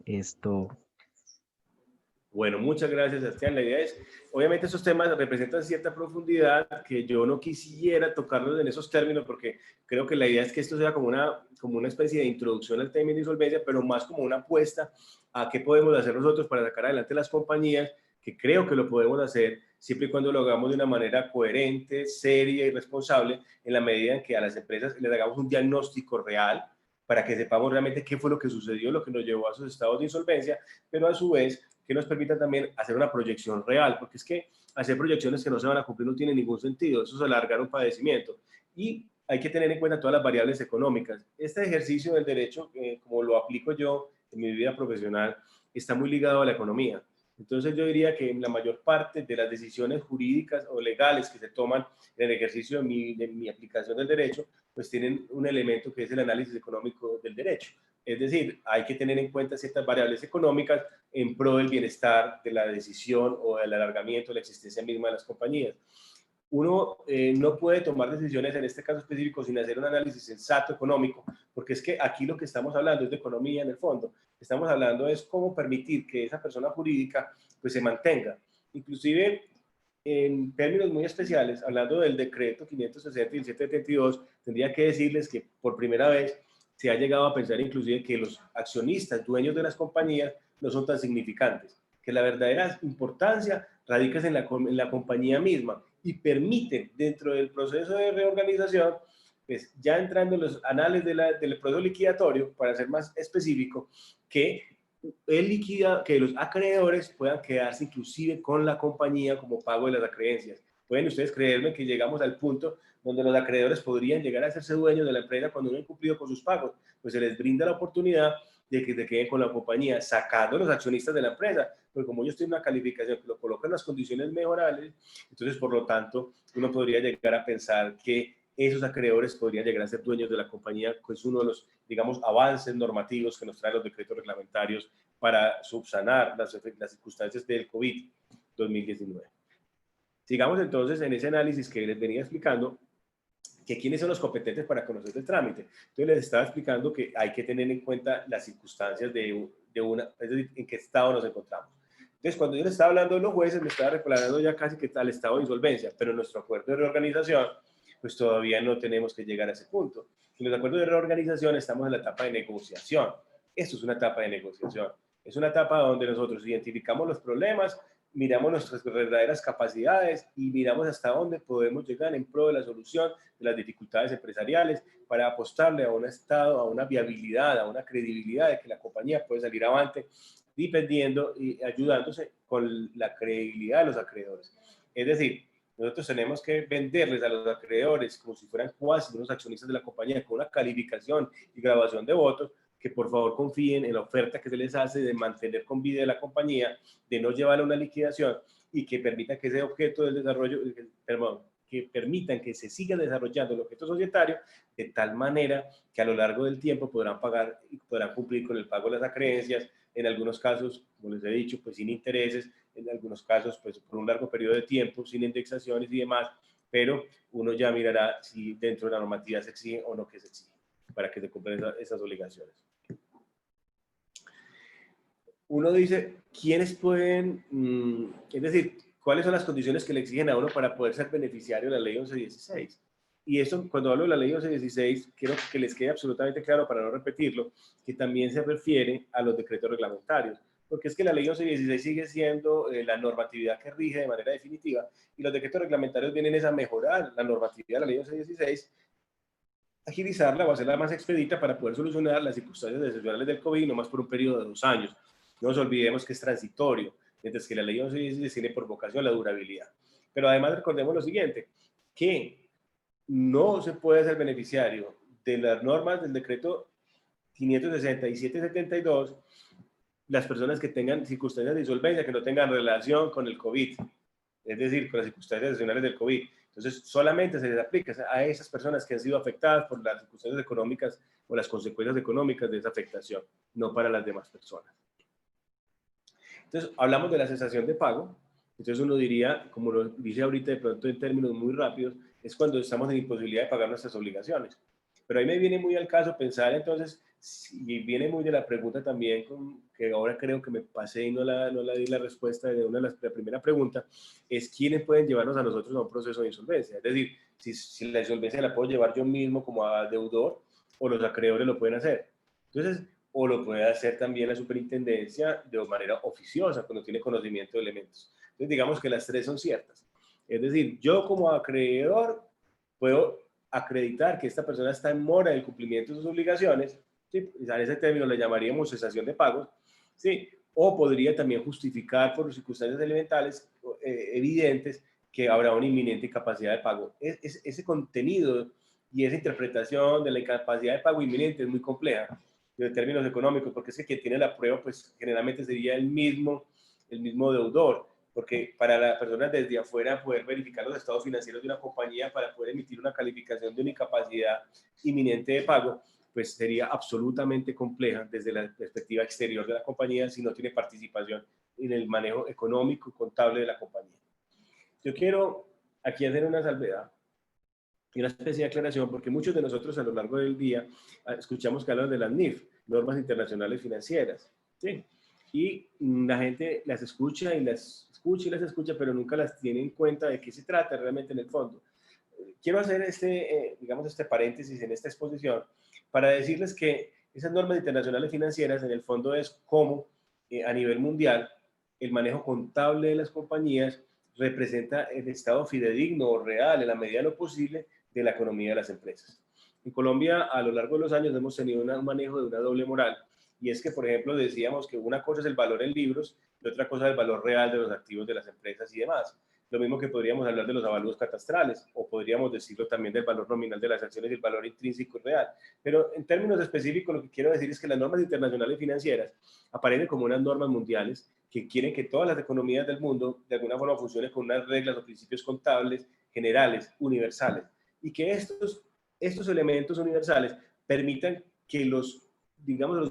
Bueno, muchas gracias, Sebastián. La idea es, obviamente estos temas representan cierta profundidad que yo no quisiera tocarlos en esos términos porque creo que la idea es que esto sea como una especie de introducción al tema de insolvencia, pero más como una apuesta a qué podemos hacer nosotros para sacar adelante las compañías, que creo que lo podemos hacer siempre y cuando lo hagamos de una manera coherente, seria y responsable, en la medida en que a las empresas les hagamos un diagnóstico real para que sepamos realmente qué fue lo que sucedió, lo que nos llevó a esos estados de insolvencia, pero a su vez que nos permita también hacer una proyección real, porque es que hacer proyecciones que no se van a cumplir no tiene ningún sentido, eso es alargar un padecimiento. Y hay que tener en cuenta todas las variables económicas. Este ejercicio del derecho, como lo aplico yo en mi vida profesional, está muy ligado a la economía. Entonces yo diría que la mayor parte de las decisiones jurídicas o legales que se toman en el ejercicio de mi aplicación del derecho, pues tienen un elemento que es el análisis económico del derecho. Es decir, hay que tener en cuenta ciertas variables económicas en pro del bienestar de la decisión o del alargamiento de la existencia misma de las compañías. Uno no puede tomar decisiones en este caso específico sin hacer un análisis sensato económico, porque es que aquí lo que estamos hablando es de economía en el fondo. Estamos hablando es cómo permitir que esa persona jurídica pues se mantenga. Inclusive en términos muy especiales, hablando del decreto 560 y el 772, tendría que decirles que por primera vez se ha llegado a pensar inclusive que los accionistas, dueños de las compañías, no son tan significantes, que la verdadera importancia radica en la compañía misma y permiten dentro del proceso de reorganización, pues ya entrando en los anales del proceso liquidatorio, para ser más específico, que que los acreedores puedan quedarse inclusive con la compañía como pago de las acreencias. Pueden ustedes creerme que llegamos al punto donde los acreedores podrían llegar a hacerse dueños de la empresa cuando no han cumplido con sus pagos, pues se les brinda la oportunidad de que se queden con la compañía, sacando a los accionistas de la empresa, porque como ellos tienen una calificación que lo colocan en las condiciones mejorables, entonces por lo tanto uno podría llegar a pensar que esos acreedores podrían llegar a ser dueños de la compañía, que es uno de los, digamos, avances normativos que nos traen los decretos reglamentarios para subsanar las circunstancias del COVID-2019. Sigamos entonces en ese análisis que les venía explicando, que quiénes son los competentes para conocer el trámite. Entonces les estaba explicando que hay que tener en cuenta las circunstancias de una, es decir, en qué estado nos encontramos. Entonces, cuando yo les estaba hablando de los jueces, me estaba recordando ya casi que al estado de insolvencia, pero en nuestro acuerdo de reorganización, pues todavía no tenemos que llegar a ese punto. En los acuerdos de reorganización estamos en la etapa de negociación. Esto es una etapa de negociación. Es una etapa donde nosotros identificamos los problemas, miramos nuestras verdaderas capacidades y miramos hasta dónde podemos llegar en pro de la solución de las dificultades empresariales para apostarle a un estado, a una viabilidad, a una credibilidad de que la compañía puede salir avante, dependiendo y ayudándose con la credibilidad de los acreedores. Es decir, nosotros tenemos que venderles a los acreedores como si fueran cuasi unos accionistas de la compañía con una calificación y grabación de votos, que por favor confíen en la oferta que se les hace de mantener con vida la compañía, de no llevarla a una liquidación y que permitan que ese objeto del desarrollo, que permitan que se siga desarrollando el objeto societario de tal manera que a lo largo del tiempo podrán pagar y podrán cumplir con el pago de las acreencias, en algunos casos, como les he dicho, pues sin intereses, en algunos casos, pues por un largo periodo de tiempo, sin indexaciones y demás, pero uno ya mirará si dentro de la normativa se exige o no que se exige, para que se cumplan esas obligaciones. Uno dice, ¿quiénes pueden, es decir, cuáles son las condiciones que le exigen a uno para poder ser beneficiario de la ley 1116? Y eso, cuando hablo de la ley 1116, quiero que les quede absolutamente claro, para no repetirlo, que también se refiere a los decretos reglamentarios, porque es que la ley 1116 sigue siendo la normatividad que rige de manera definitiva, y los decretos reglamentarios vienen a mejorar la normatividad de la ley 1116, agilizarla o hacerla más expedita para poder solucionar las circunstancias excepcionales del COVID, no más por un periodo de 2 años. No nos olvidemos que es transitorio, mientras que la ley 1116 tiene por vocación la durabilidad. Pero además recordemos lo siguiente, que no se puede ser beneficiario de las normas del decreto 567 y 72 las personas que tengan circunstancias de insolvencia que no tengan relación con el COVID, es decir, con las circunstancias excepcionales del COVID. Entonces, solamente se les aplica a esas personas que han sido afectadas por las circunstancias económicas o las consecuencias económicas de esa afectación, no para las demás personas. Entonces, hablamos de la cesación de pago. Entonces, uno diría, como lo dice ahorita de pronto en términos muy rápidos, es cuando estamos en imposibilidad de pagar nuestras obligaciones. Pero ahí me viene muy al caso pensar entonces, y viene muy de la pregunta también, que ahora creo que me pasé y no la di la respuesta de la primera pregunta, es quiénes pueden llevarnos a nosotros a un proceso de insolvencia. Es decir, si la insolvencia la puedo llevar yo mismo como a deudor, o los acreedores lo pueden hacer. Entonces, o lo puede hacer también la superintendencia de manera oficiosa, cuando tiene conocimiento de elementos. Entonces, digamos que las tres son ciertas. Es decir, yo como acreedor puedo acreditar que esta persona está en mora del cumplimiento de sus obligaciones, ¿sí? A ese término le llamaríamos cesación de pagos, ¿sí? O podría también justificar por circunstancias elementales evidentes que habrá una inminente incapacidad de pago. Ese contenido y esa interpretación de la incapacidad de pago inminente es muy compleja en términos económicos, porque es que quien tiene la prueba, pues generalmente sería el mismo el mismo deudor, porque para las personas desde afuera poder verificar los estados financieros de una compañía para poder emitir una calificación de una incapacidad inminente de pago, pues sería absolutamente compleja desde la perspectiva exterior de la compañía si no tiene participación en el manejo económico y contable de la compañía. Yo quiero aquí hacer una salvedad y una especie de aclaración, porque muchos de nosotros a lo largo del día escuchamos que hablan de las NIF, normas internacionales financieras, ¿sí? Y la gente las escucha y las escucha, pero nunca las tiene en cuenta de qué se trata realmente en el fondo. Quiero hacer digamos, este paréntesis en esta exposición para decirles que esas normas internacionales financieras en el fondo es cómo a nivel mundial el manejo contable de las compañías representa el estado fidedigno o real en la medida de lo posible de la economía de las empresas. En Colombia, a lo largo de los años, hemos tenido un manejo de una doble moral, y es que, por ejemplo, decíamos que una cosa es el valor en libros y otra cosa es el valor real de los activos de las empresas y demás. Lo mismo que podríamos hablar de los avalúos catastrales, o podríamos decirlo también del valor nominal de las acciones y el valor intrínseco y real. Pero en términos específicos, lo que quiero decir es que las normas internacionales financieras aparecen como unas normas mundiales que quieren que todas las economías del mundo de alguna forma funcionen con unas reglas o principios contables generales, universales, y que estos elementos universales permitan que los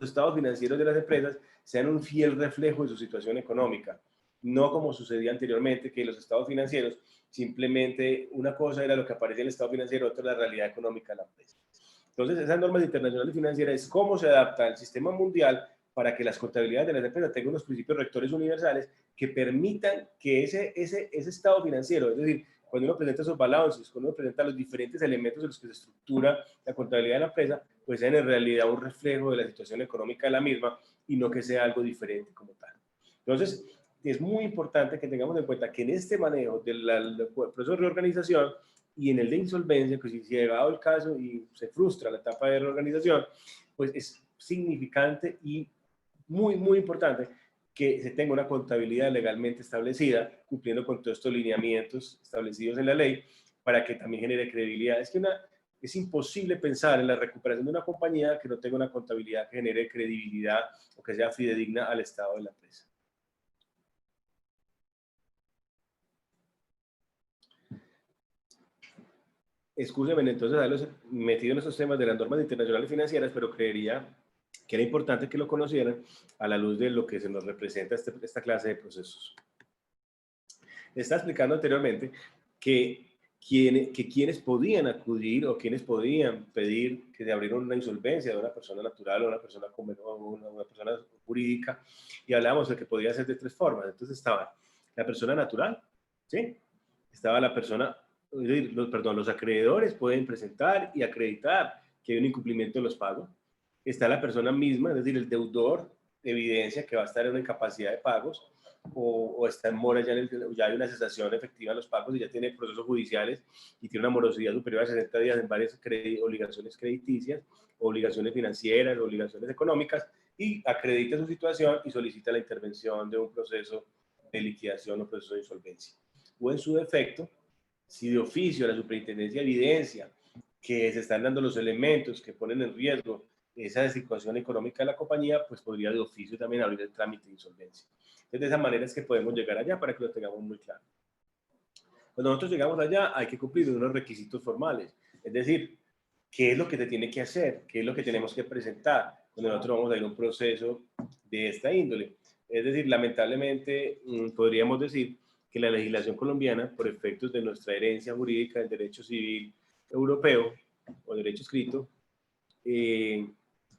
estados financieros de las empresas sean un fiel reflejo de su situación económica, no como sucedía anteriormente, que los estados financieros simplemente una cosa era lo que aparecía en el estado financiero, otra la realidad económica de la empresa. Entonces, esas normas internacionales financieras es cómo se adapta al sistema mundial para que las contabilidades de las empresas tengan unos principios rectores universales que permitan que ese estado financiero, es decir, cuando uno presenta esos balances, cuando uno presenta los diferentes elementos en los que se estructura la contabilidad de la empresa, pues sean en realidad un reflejo de la situación económica de la misma y no que sea algo diferente como tal. Entonces, es muy importante que tengamos en cuenta que en este manejo del proceso de reorganización y en el de insolvencia, que si llegado el caso y se frustra la etapa de reorganización, pues es significante y muy, muy importante que se tenga una contabilidad legalmente establecida, cumpliendo con todos estos lineamientos establecidos en la ley, para que también genere credibilidad. Es imposible pensar en la recuperación de una compañía que no tenga una contabilidad que genere credibilidad o que sea fidedigna al estado de la empresa. Excúsenme entonces haberlos metido en estos temas de las normas internacionales financieras, pero creería que era importante que lo conocieran a la luz de lo que se nos representa esta clase de procesos. Les estaba explicando anteriormente que quienes podían acudir o quienes podían pedir que se abriera una insolvencia de una persona natural o una persona jurídica, y hablábamos de que podía ser de tres formas. Entonces estaba la persona natural, ¿sí? Estaba la persona, los acreedores pueden presentar y acreditar que hay un incumplimiento de los pagos. Está la persona misma, es decir, el deudor evidencia que va a estar en una incapacidad de pagos o está en mora, ya hay una cesación efectiva de los pagos y ya tiene procesos judiciales y tiene una morosidad superior a 60 días en varias obligaciones crediticias, obligaciones financieras, obligaciones económicas, y acredita su situación y solicita la intervención de un proceso de liquidación o proceso de insolvencia. O en su defecto, si de oficio la superintendencia evidencia que se están dando los elementos que ponen en riesgo esa situación económica de la compañía, pues podría de oficio también abrir el trámite de insolvencia. Entonces, de esa manera es que podemos llegar allá para que lo tengamos muy claro. Cuando nosotros llegamos allá, hay que cumplir unos requisitos formales. Es decir, ¿qué es lo que se tiene que hacer? ¿Qué es lo que tenemos que presentar? Cuando nosotros vamos a ir a un proceso de esta índole. Es decir, lamentablemente, podríamos decir que la legislación colombiana, por efectos de nuestra herencia jurídica del derecho civil europeo o derecho escrito,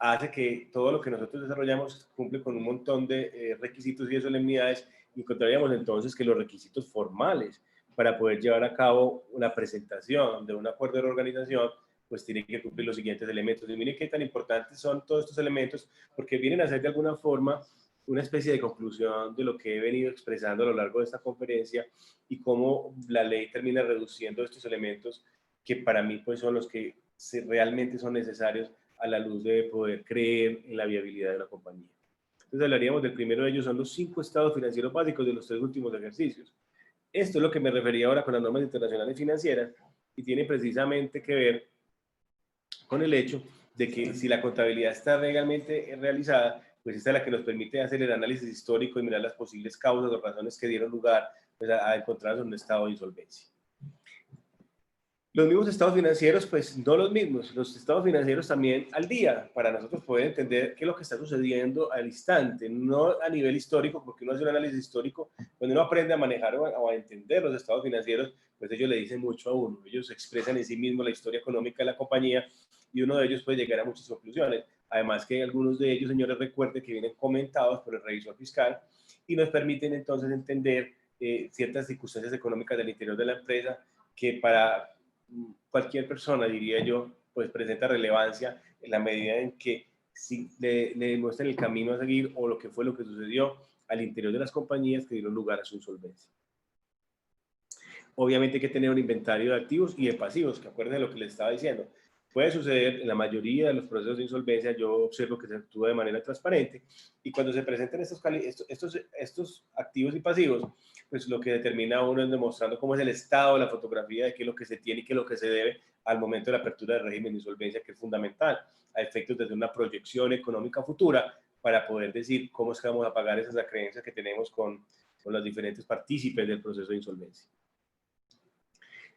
hace que todo lo que nosotros desarrollamos cumple con un montón de requisitos y de solemnidades, y encontraríamos entonces que los requisitos formales para poder llevar a cabo una presentación de un acuerdo de reorganización, pues tiene que cumplir los siguientes elementos. Y miren qué tan importantes son todos estos elementos, porque vienen a ser de alguna forma una especie de conclusión de lo que he venido expresando a lo largo de esta conferencia y cómo la ley termina reduciendo estos elementos que para mí pues son los que realmente son necesarios a la luz de poder creer en la viabilidad de una compañía. Entonces hablaríamos del primero de ellos, son los 5 estados financieros básicos de los 3 últimos ejercicios. Esto es lo que me refería ahora con las normas internacionales financieras y tiene precisamente que ver con el hecho de que si la contabilidad está legalmente realizada, pues esta es la que nos permite hacer el análisis histórico y mirar las posibles causas o razones que dieron lugar pues, a encontrarnos en un estado de insolvencia. Los mismos estados financieros, pues no los mismos, los estados financieros también al día, para nosotros poder entender qué es lo que está sucediendo al instante, no a nivel histórico, porque uno hace un análisis histórico, cuando uno aprende a manejar o a entender los estados financieros, pues ellos le dicen mucho a uno, ellos expresan en sí mismos la historia económica de la compañía y uno de ellos puede llegar a muchas conclusiones. Además que algunos de ellos, señores, recuerden que vienen comentados por el revisor fiscal y nos permiten entonces entender ciertas circunstancias económicas del interior de la empresa que para cualquier persona, diría yo, pues presenta relevancia en la medida en que si le demuestran el camino a seguir o lo que fue lo que sucedió al interior de las compañías que dieron lugar a su insolvencia. Obviamente hay que tener un inventario de activos y de pasivos, que acuérdense de lo que les estaba diciendo. Puede suceder en la mayoría de los procesos de insolvencia, yo observo que se actúa de manera transparente y cuando se presentan estos activos y pasivos, pues lo que determina uno es demostrando cómo es el estado, la fotografía de qué es lo que se tiene y qué es lo que se debe al momento de la apertura del régimen de insolvencia, que es fundamental, a efectos de una proyección económica futura para poder decir cómo es que vamos a pagar esas acreencias que tenemos con los diferentes partícipes del proceso de insolvencia.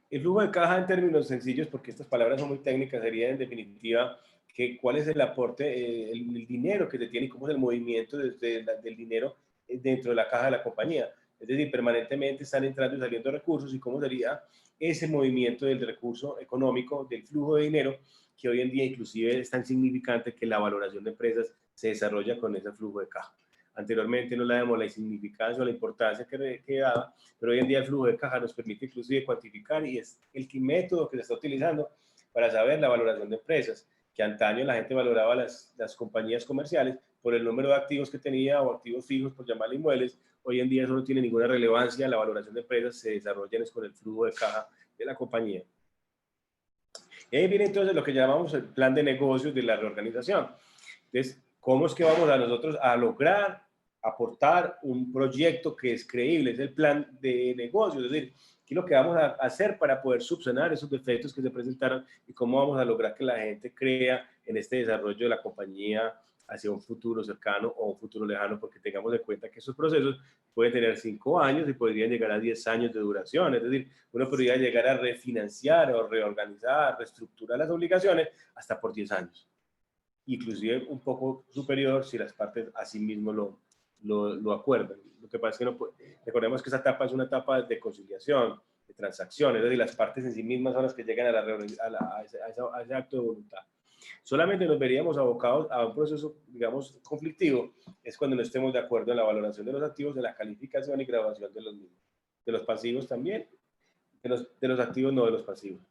El flujo de caja en términos sencillos, porque estas palabras son muy técnicas, sería en definitiva que cuál es el aporte, el dinero que se tiene y cómo es el movimiento del dinero dentro de la caja de la compañía. Es decir, permanentemente están entrando y saliendo recursos y cómo sería ese movimiento del recurso económico, del flujo de dinero, que hoy en día inclusive es tan significante que la valoración de empresas se desarrolla con ese flujo de caja. Anteriormente no le damos la insignificancia o la importancia que daba, pero hoy en día el flujo de caja nos permite inclusive cuantificar y es el método que se está utilizando para saber la valoración de empresas, que antaño la gente valoraba las compañías comerciales por el número de activos que tenía o activos fijos, por llamarle inmuebles. Hoy en día eso no tiene ninguna relevancia, la valoración de empresas se desarrolla con el flujo de caja de la compañía. Y ahí viene entonces lo que llamamos el plan de negocios de la reorganización. Entonces, ¿cómo es que vamos a nosotros a lograr aportar un proyecto que es creíble? Es el plan de negocios, es decir, ¿qué es lo que vamos a hacer para poder subsanar esos defectos que se presentaron y cómo vamos a lograr que la gente crea en este desarrollo de la compañía hacia un futuro cercano o un futuro lejano? Porque tengamos en cuenta que esos procesos pueden tener 5 años y podrían llegar a 10 años de duración, es decir, uno podría llegar a refinanciar o reorganizar, reestructurar las obligaciones hasta por 10 años. Inclusive un poco superior si las partes a sí mismo lo acuerdan. Lo que pasa es que no puede, recordemos que esa etapa es una etapa de conciliación, de transacción, es decir, las partes en sí mismas son las que llegan a ese acto de voluntad. Solamente nos veríamos abocados a un proceso, digamos, conflictivo, es cuando no estemos de acuerdo en la valoración de los activos, en la calificación y graduación de los mismos. De los pasivos también, de los activos no de los pasivos.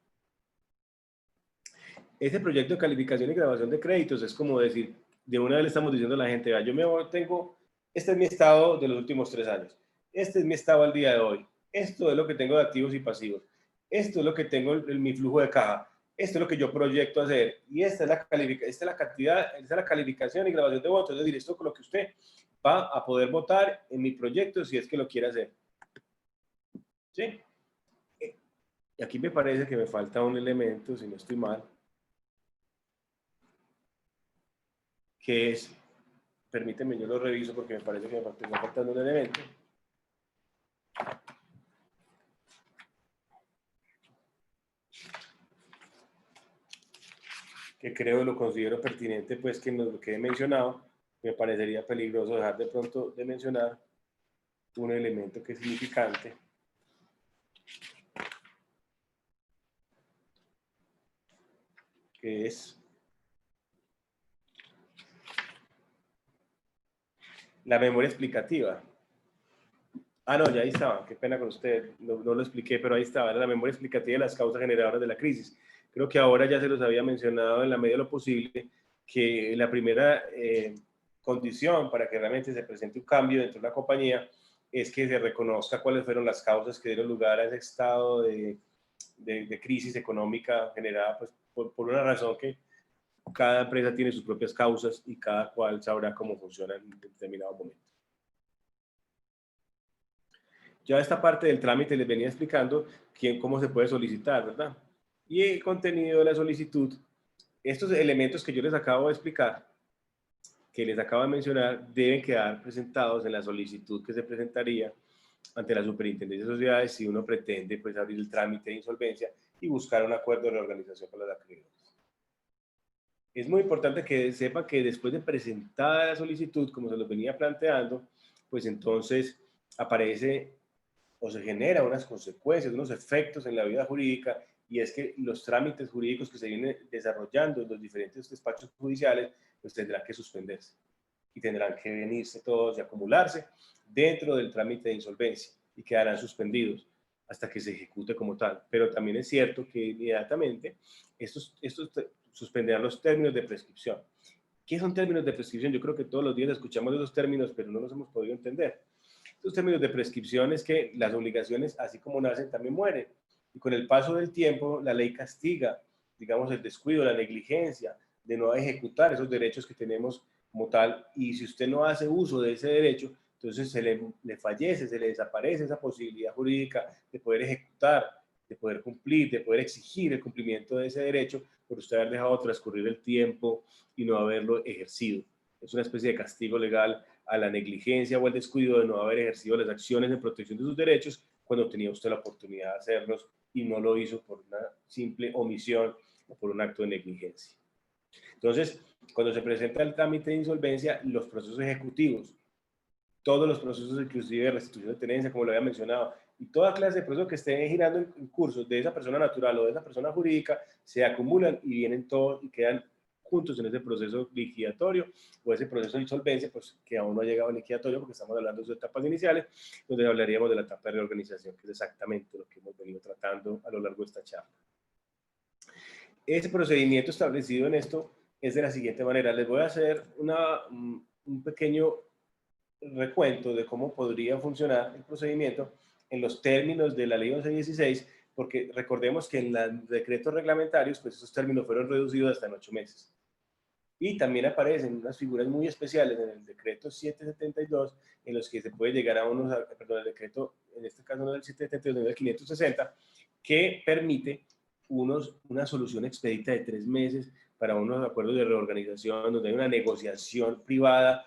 Ese proyecto de calificación y grabación de créditos es como decir, de una vez le estamos diciendo a la gente, este es mi estado de los últimos 3 años, este es mi estado al día de hoy, esto es lo que tengo de activos y pasivos, esto es lo que tengo en mi flujo de caja, esto es lo que yo proyecto hacer, y esta es la cantidad, esta es la calificación y grabación de votos, es decir, esto con lo que usted va a poder votar en mi proyecto si es que lo quiere hacer. ¿Sí? Y aquí me parece que me falta un elemento, si no estoy mal, que es, permíteme, yo lo reviso porque me parece que me está faltando un elemento. Que creo lo considero pertinente, pues que nos lo quede mencionado. Me parecería peligroso dejar de pronto de mencionar un elemento que es significante. Que es la memoria explicativa. Ah, no, ya ahí estaba, qué pena con usted, no lo expliqué, pero ahí estaba, era la memoria explicativa de las causas generadoras de la crisis. Creo que ahora ya se los había mencionado en la medida de lo posible, que la primera condición para que realmente se presente un cambio dentro de la compañía es que se reconozca cuáles fueron las causas que dieron lugar a ese estado de crisis económica generada pues, por una razón que cada empresa tiene sus propias causas y cada cual sabrá cómo funciona en determinado momento. Ya esta parte del trámite les venía explicando cómo se puede solicitar, ¿verdad? Y el contenido de la solicitud, estos elementos que yo les acabo de explicar, que les acabo de mencionar deben quedar presentados en la solicitud que se presentaría ante la Superintendencia de Sociedades si uno pretende pues, abrir el trámite de insolvencia y buscar un acuerdo de reorganización con los acreedores. Es muy importante que sepan que después de presentada la solicitud, como se los venía planteando, pues entonces aparece o se genera unas consecuencias, unos efectos en la vida jurídica, y es que los trámites jurídicos que se vienen desarrollando en los diferentes despachos judiciales, pues tendrán que suspenderse y tendrán que venirse todos y acumularse dentro del trámite de insolvencia y quedarán suspendidos hasta que se ejecute como tal. Pero también es cierto que inmediatamente estos suspenderán los términos de prescripción. ¿Qué son términos de prescripción? Yo creo que todos los días escuchamos esos términos, pero no los hemos podido entender. Estos términos de prescripción es que las obligaciones, así como nacen, también mueren. Y con el paso del tiempo, la ley castiga, digamos, el descuido, la negligencia de no ejecutar esos derechos que tenemos como tal. Y si usted no hace uso de ese derecho, entonces se le fallece, se le desaparece esa posibilidad jurídica de poder ejecutar, de poder cumplir, de poder exigir el cumplimiento de ese derecho por usted haber dejado transcurrir el tiempo y no haberlo ejercido. Es una especie de castigo legal a la negligencia o el descuido de no haber ejercido las acciones de protección de sus derechos cuando tenía usted la oportunidad de hacerlos y no lo hizo por una simple omisión o por un acto de negligencia. Entonces, cuando se presenta el trámite de insolvencia, los procesos ejecutivos, todos los procesos inclusive de restitución de tenencia, como lo había mencionado, y toda clase de procesos que estén girando en cursos de esa persona natural o de esa persona jurídica, se acumulan y vienen todos y quedan juntos en ese proceso liquidatorio o ese proceso de insolvencia, pues que aún no ha llegado al liquidatorio porque estamos hablando de sus etapas iniciales, donde hablaríamos de la etapa de reorganización, que es exactamente lo que hemos venido tratando a lo largo de esta charla. Ese procedimiento establecido en esto es de la siguiente manera. Les voy a hacer un pequeño recuento de cómo podría funcionar el procedimiento en los términos de la ley 1116, porque recordemos que en los decretos reglamentarios, pues esos términos fueron reducidos hasta en 8 meses. Y también aparecen unas figuras muy especiales en el decreto 772, en los que se puede llegar a unos, perdón, el decreto, en este caso no del 772, sino del 560, que permite una solución expedita de 3 meses para unos acuerdos de reorganización, donde hay una negociación privada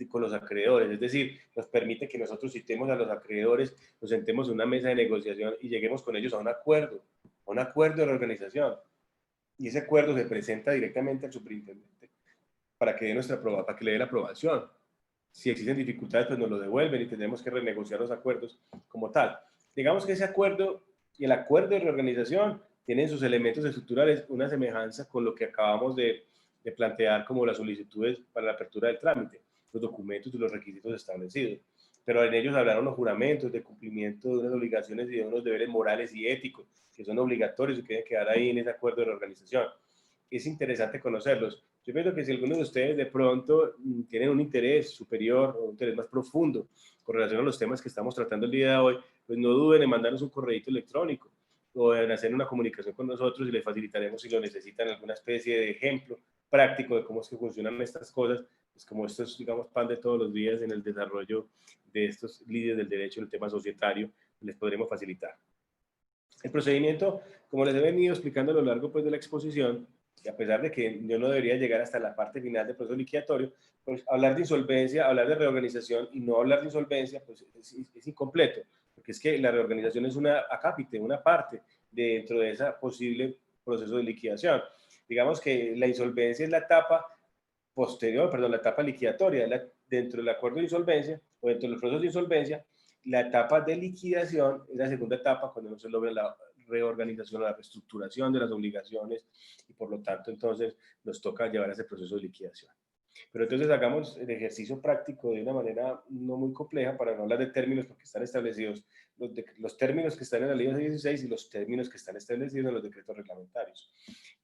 con los acreedores, es decir, nos permite que nosotros citemos a los acreedores, nos sentemos en una mesa de negociación y lleguemos con ellos a un acuerdo de reorganización. Y ese acuerdo se presenta directamente al superintendente para que le dé la aprobación. Si existen dificultades, pues nos lo devuelven y tendremos que renegociar los acuerdos como tal. Digamos que ese acuerdo y el acuerdo de reorganización tienen sus elementos estructurales una semejanza con lo que acabamos de plantear como las solicitudes para la apertura del trámite, los documentos y los requisitos establecidos. Pero en ellos hablaron los juramentos de cumplimiento de unas obligaciones y de unos deberes morales y éticos que son obligatorios y que deben quedar ahí en ese acuerdo de reorganización. Es interesante conocerlos. Yo pienso que si algunos de ustedes de pronto tienen un interés superior o un interés más profundo con relación a los temas que estamos tratando el día de hoy, pues no duden en mandarnos un correo electrónico o en hacer una comunicación con nosotros y les facilitaremos si lo necesitan alguna especie de ejemplo práctico de cómo es que funcionan estas cosas, pues como esto es, digamos, pan de todos los días en el desarrollo de estos líderes del derecho en el tema societario, les podremos facilitar. El procedimiento, como les he venido explicando a lo largo pues, de la exposición, y a pesar de que yo no debería llegar hasta la parte final del proceso liquidatorio, pues hablar de insolvencia, hablar de reorganización y no hablar de insolvencia, pues es incompleto, porque es que la reorganización es una acápite, una parte dentro de ese posible proceso de liquidación. Digamos que la insolvencia es la etapa posterior, perdón, la etapa liquidatoria, dentro del acuerdo de insolvencia o dentro del proceso de insolvencia, la etapa de liquidación es la segunda etapa cuando no se logra la reorganización o la reestructuración de las obligaciones y por lo tanto entonces nos toca llevar a ese proceso de liquidación. Pero entonces hagamos el ejercicio práctico de una manera no muy compleja para no hablar de términos porque están establecidos los términos que están en la ley 16 y los términos que están establecidos en los decretos reglamentarios.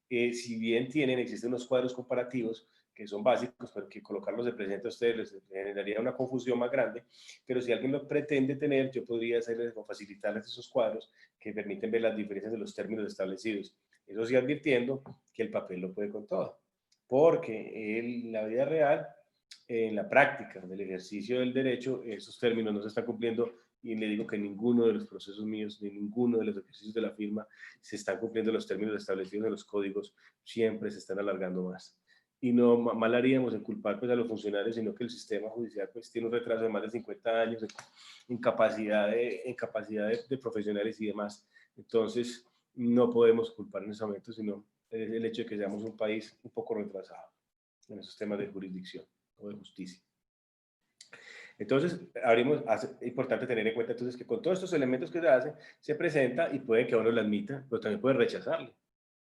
Si bien existen unos cuadros comparativos que son básicos, pero que colocarlos de presente a ustedes les generaría una confusión más grande, pero si alguien lo pretende tener, yo podría hacerles o facilitarles esos cuadros que permiten ver las diferencias de los términos establecidos. Eso sí advirtiendo que el papel lo puede con todo, porque en la vida real, en la práctica del ejercicio del derecho, esos términos no se están cumpliendo y le digo que ninguno de los procesos míos, ni ninguno de los ejercicios de la firma se están cumpliendo los términos establecidos en los códigos, siempre se están alargando más. y no mal haríamos en culpar pues, a los funcionarios, sino que el sistema judicial pues, tiene un retraso de más de 50 años en capacidad de profesionales y demás. Entonces, no podemos culpar en ese momento, sino el hecho de que seamos un país un poco retrasado en esos temas de jurisdicción o de justicia. Entonces, es importante tener en cuenta entonces que con todos estos elementos que se hacen, se presenta y puede que a uno lo admita, pero también puede rechazarle.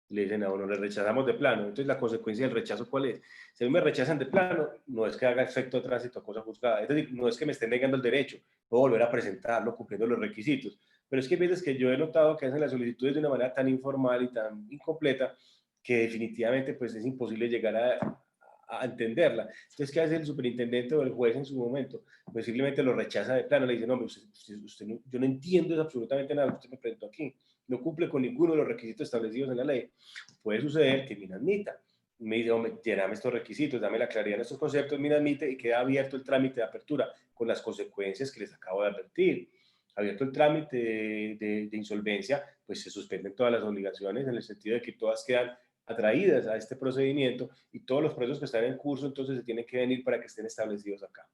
Le dicen a uno, le rechazamos de plano. Entonces, la consecuencia del rechazo, ¿cuál es? Si a mí me rechazan de plano, no es que haga efecto de tránsito a cosa juzgada. Es decir, no es que me estén negando el derecho, puedo volver a presentarlo cumpliendo los requisitos. Pero es que hay veces que yo he notado que hacen las solicitudes de una manera tan informal y tan incompleta que definitivamente pues, es imposible llegar a entenderla. Entonces, ¿qué hace el superintendente o el juez en su momento? Pues simplemente lo rechaza de plano, le dice, no, usted no, yo no entiendo absolutamente nada que usted me presentó aquí, no cumple con ninguno de los requisitos establecidos en la ley. Puede suceder que me inadmita, me dice, hombre, lléname estos requisitos, dame la claridad en estos conceptos, me inadmite y queda abierto el trámite de apertura con las consecuencias que les acabo de advertir. Abierto el trámite de insolvencia, pues se suspenden todas las obligaciones en el sentido de que todas quedan atraídas a este procedimiento y todos los procesos que están en curso entonces se tienen que venir para que estén establecidos acá.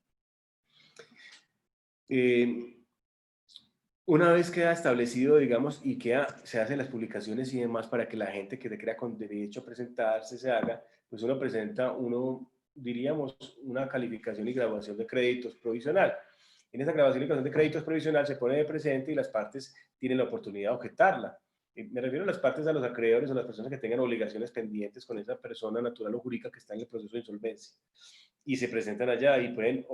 Una vez queda establecido, digamos, y se hacen las publicaciones y demás para que la gente que se crea con derecho a presentarse se haga, pues uno presenta, diríamos, una calificación y graduación de créditos provisional. En esa graduación y graduación de créditos provisional se pone de presente y las partes tienen la oportunidad de objetarla. Me refiero a las partes, a los acreedores o las personas que tengan obligaciones pendientes con esa persona natural o jurídica que está en el proceso de insolvencia. Y se presentan allá y pueden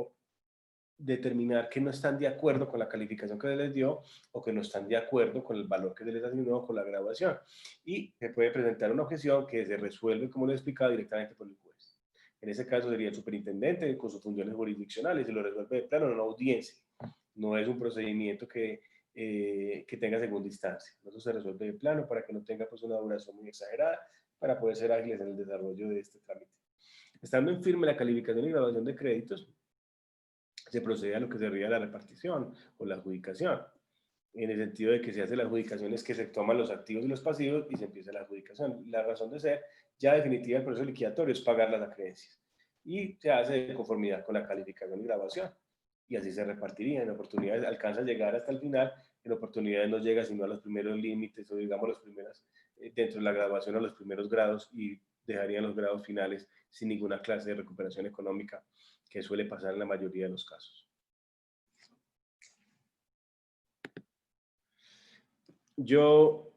determinar que no están de acuerdo con la calificación que se les dio o que no están de acuerdo con el valor que se les asignó con la graduación. Y se puede presentar una objeción que se resuelve, como les explicaba, directamente por el juez. En ese caso sería el superintendente con sus funciones jurisdiccionales y lo resuelve de plano en una audiencia. No es un procedimiento que tenga segunda instancia. Eso se resuelve de plano para que no tenga pues, una duración muy exagerada para poder ser ágiles en el desarrollo de este trámite. Estando en firme la calificación y graduación de créditos, se procede a lo que sería la repartición o la adjudicación, en el sentido de que se hace la adjudicación es que se toman los activos y los pasivos y se empieza la adjudicación. La razón de ser ya definitiva del proceso liquidatorio es pagar las acreencias y se hace de conformidad con la calificación y graduación y así se repartiría. En oportunidades alcanza a llegar hasta el final, en oportunidades no llega sino a los primeros límites o digamos los primeros, dentro de la graduación a los primeros grados y dejarían los grados finales sin ninguna clase de recuperación económica que suele pasar en la mayoría de los casos. Yo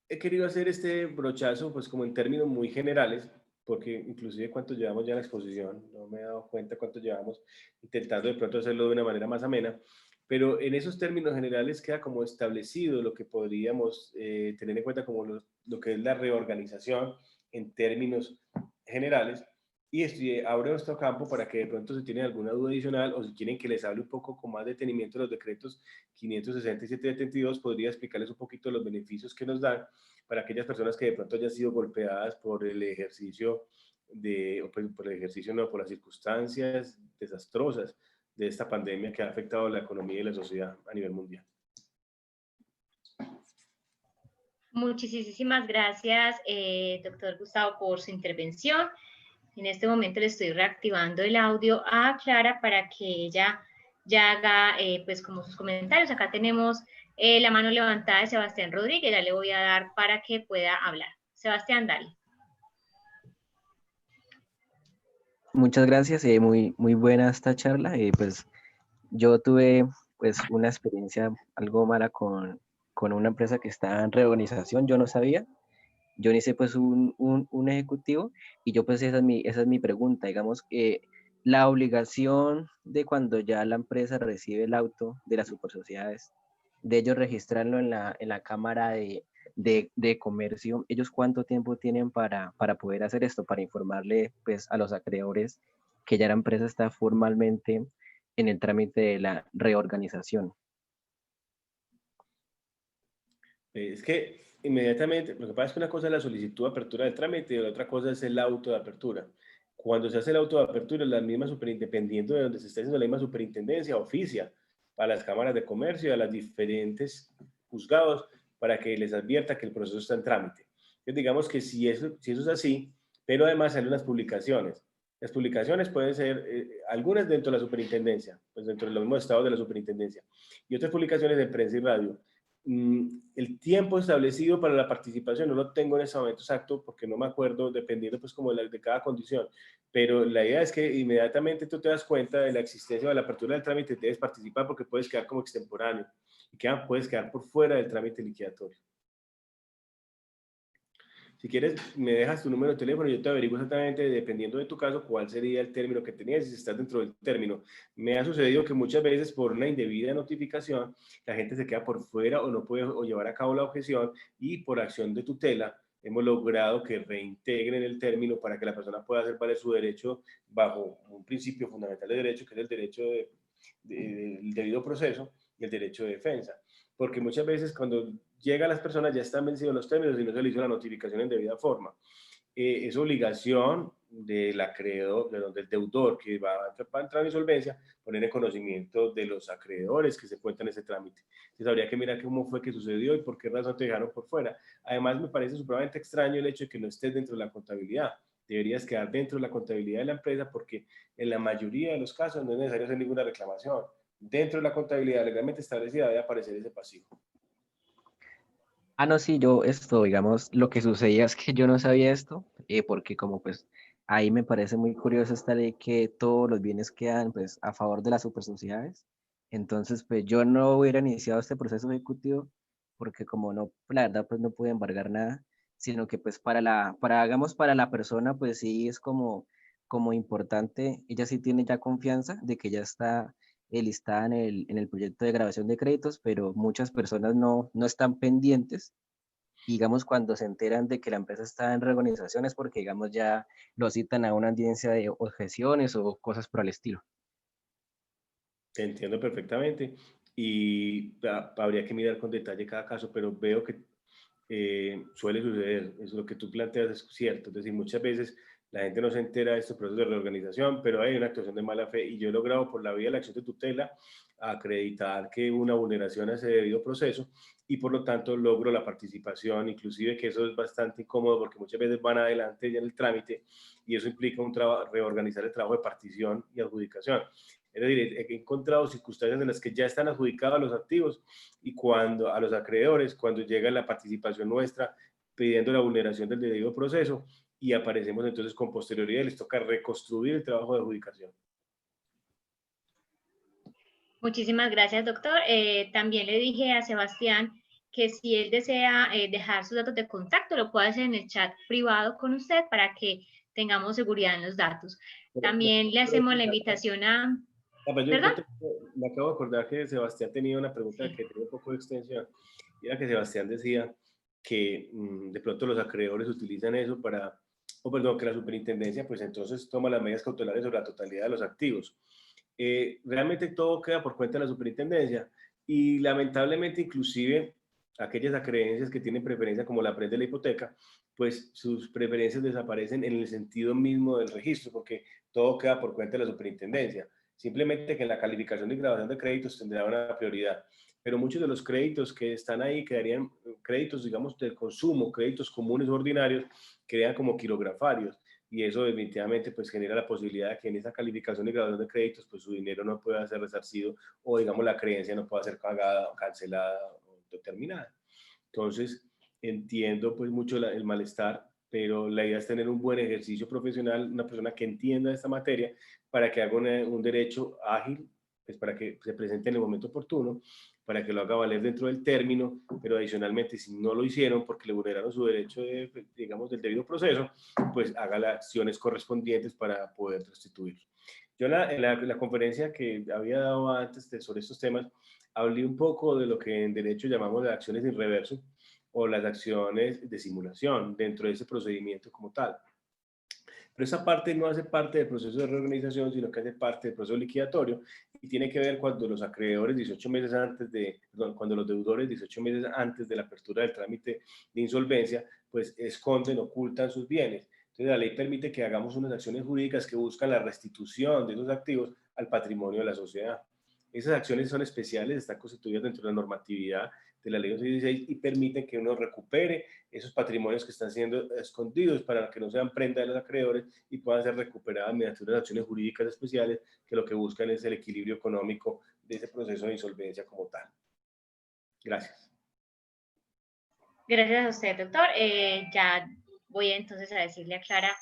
he querido hacer este brochazo pues como en términos muy generales, porque inclusive cuánto llevamos ya en la exposición, no me he dado cuenta cuánto llevamos, intentando de pronto hacerlo de una manera más amena, pero en esos términos generales queda como establecido lo que podríamos tener en cuenta como lo que es la reorganización en términos generales. Y abro este campo para que de pronto si tienen alguna duda adicional o si quieren que les hable un poco con más detenimiento de los decretos 560 y 772, podría explicarles un poquito los beneficios que nos dan para aquellas personas que de pronto hayan sido golpeadas por el ejercicio por las circunstancias desastrosas de esta pandemia que ha afectado la economía y la sociedad a nivel mundial. Muchísimas gracias, doctor Gustavo, por su intervención. En este momento le estoy reactivando el audio a Clara para que ella ya haga pues como sus comentarios. Acá tenemos la mano levantada de Sebastián Rodríguez, ya le voy a dar para que pueda hablar. Sebastián, dale. Muchas gracias, muy buena esta charla. Pues yo tuve pues una experiencia algo mala con una empresa que está en reorganización, yo no sabía. Yo hice pues un ejecutivo y yo pues esa es mi pregunta, digamos que la obligación de cuando ya la empresa recibe el auto de las supersociedades, de ellos registrarlo en la Cámara de Comercio, ¿ellos cuánto tiempo tienen para poder hacer esto, para informarle pues a los acreedores que ya la empresa está formalmente en el trámite de la reorganización? Es que inmediatamente, lo que pasa es que una cosa es la solicitud de apertura del trámite y la otra cosa es el auto de apertura. Cuando se hace el auto de apertura, la misma superindependiente de donde se está haciendo la misma superintendencia oficia a las cámaras de comercio y a los diferentes juzgados para que les advierta que el proceso está en trámite. Entonces, digamos que si eso es así, pero además salen unas publicaciones. Las publicaciones pueden ser algunas dentro de la superintendencia, pues dentro de los mismos estados de la superintendencia, y otras publicaciones de prensa y radio. El tiempo establecido para la participación no lo tengo en ese momento exacto porque no me acuerdo, dependiendo pues como de cada condición, pero la idea es que inmediatamente tú te das cuenta de la existencia de la apertura del trámite, debes participar porque puedes quedar como extemporáneo y puedes quedar por fuera del trámite liquidatorio. Si quieres, me dejas tu número de teléfono y yo te averiguo exactamente, dependiendo de tu caso, cuál sería el término que tenías y si estás dentro del término. Me ha sucedido que muchas veces por una indebida notificación, la gente se queda por fuera o no puede llevar a cabo la objeción y por acción de tutela hemos logrado que reintegren el término para que la persona pueda hacer valer su derecho bajo un principio fundamental de derecho, que es el derecho del debido proceso y el derecho de defensa. Porque muchas veces cuando llegan las personas ya están vencidos los términos y no se le hizo la notificación en debida forma. Es obligación del acreedor, del deudor que va a entrar en insolvencia, poner en conocimiento de los acreedores que se encuentran en ese trámite. Entonces habría que mirar cómo fue que sucedió y por qué razón te dejaron por fuera. Además me parece supremamente extraño el hecho de que no estés dentro de la contabilidad. Deberías quedar dentro de la contabilidad de la empresa porque en la mayoría de los casos no es necesario hacer ninguna reclamación. Dentro de la contabilidad legalmente establecida debe aparecer ese pasivo. Ah, no, sí, yo esto, digamos, lo que sucedía es que yo no sabía esto, porque como pues ahí me parece muy curioso esta ley que todos los bienes quedan pues a favor de las supersociedades. Entonces, pues yo no hubiera iniciado este proceso ejecutivo porque como no, la verdad, pues no pude embargar nada, sino que pues hagamos para la persona, pues sí es como importante, ella sí tiene ya confianza de que ya está listada en el proyecto de grabación de créditos, pero muchas personas no están pendientes. Digamos, cuando se enteran de que la empresa está en reorganización es porque, digamos, ya lo citan a una audiencia de objeciones o cosas por el estilo. Te entiendo perfectamente y habría que mirar con detalle cada caso, pero veo que suele suceder. Es lo que tú planteas es cierto. Es decir, muchas veces la gente no se entera de estos procesos de reorganización, pero hay una actuación de mala fe y yo he logrado por la vía de la acción de tutela acreditar que hubo una vulneración a ese debido proceso y por lo tanto logro la participación, inclusive que eso es bastante incómodo porque muchas veces van adelante ya en el trámite y eso implica reorganizar el trabajo de partición y adjudicación. Es decir, he encontrado circunstancias en las que ya están adjudicados los activos y cuando a los acreedores, cuando llega la participación nuestra pidiendo la vulneración del debido proceso y aparecemos entonces con posterioridad, les toca reconstruir el trabajo de adjudicación. Muchísimas gracias, doctor. También le dije a Sebastián que si él desea dejar sus datos de contacto, lo puede hacer en el chat privado con usted para que tengamos seguridad en los datos. También le hacemos la invitación a... ¿Perdón? Me acabo de acordar que Sebastián tenía una pregunta Sí. que tenía un poco de extensión. Y era que Sebastián decía que de pronto los acreedores utilizan eso para, o perdón, que la superintendencia pues entonces toma las medidas cautelares sobre la totalidad de los activos. Realmente todo queda por cuenta de la superintendencia y lamentablemente inclusive aquellas acreencias que tienen preferencia como la prenda de la hipoteca, pues sus preferencias desaparecen en el sentido mismo del registro porque todo queda por cuenta de la superintendencia. Simplemente que en la calificación y grabación de créditos tendrá una prioridad. Pero muchos de los créditos que están ahí quedarían créditos, digamos, del consumo, créditos comunes o ordinarios, quedan como quirografarios. Y eso definitivamente pues genera la posibilidad de que en esa calificación y grabación de créditos pues su dinero no pueda ser resarcido o digamos la creencia no pueda ser pagada, cancelada o determinada. Entonces entiendo pues mucho el malestar, pero la idea es tener un buen ejercicio profesional, una persona que entienda esta materia para que haga un derecho ágil, pues para que se presente en el momento oportuno, para que lo haga valer dentro del término, pero adicionalmente si no lo hicieron porque le vulneraron su derecho, digamos, del debido proceso, pues haga las acciones correspondientes para poder restituirlo. Yo en la conferencia que había dado antes sobre estos temas, hablé un poco de lo que en derecho llamamos de acciones en reverso o las acciones de simulación dentro de ese procedimiento como tal. Pero esa parte no hace parte del proceso de reorganización, sino que hace parte del proceso liquidatorio y tiene que ver cuando los acreedores 18 meses antes cuando los deudores 18 meses antes de la apertura del trámite de insolvencia, pues esconden, ocultan sus bienes. Entonces la ley permite que hagamos unas acciones jurídicas que buscan la restitución de esos activos al patrimonio de la sociedad. Esas acciones son especiales, están constituidas dentro de la normatividad de la Ley 1116 y permiten que uno recupere esos patrimonios que están siendo escondidos para que no sean prenda de los acreedores y puedan ser recuperadas mediante unas acciones jurídicas especiales que lo que buscan es el equilibrio económico de ese proceso de insolvencia como tal. Gracias. Gracias a usted, doctor. Ya voy entonces a decirle a Clara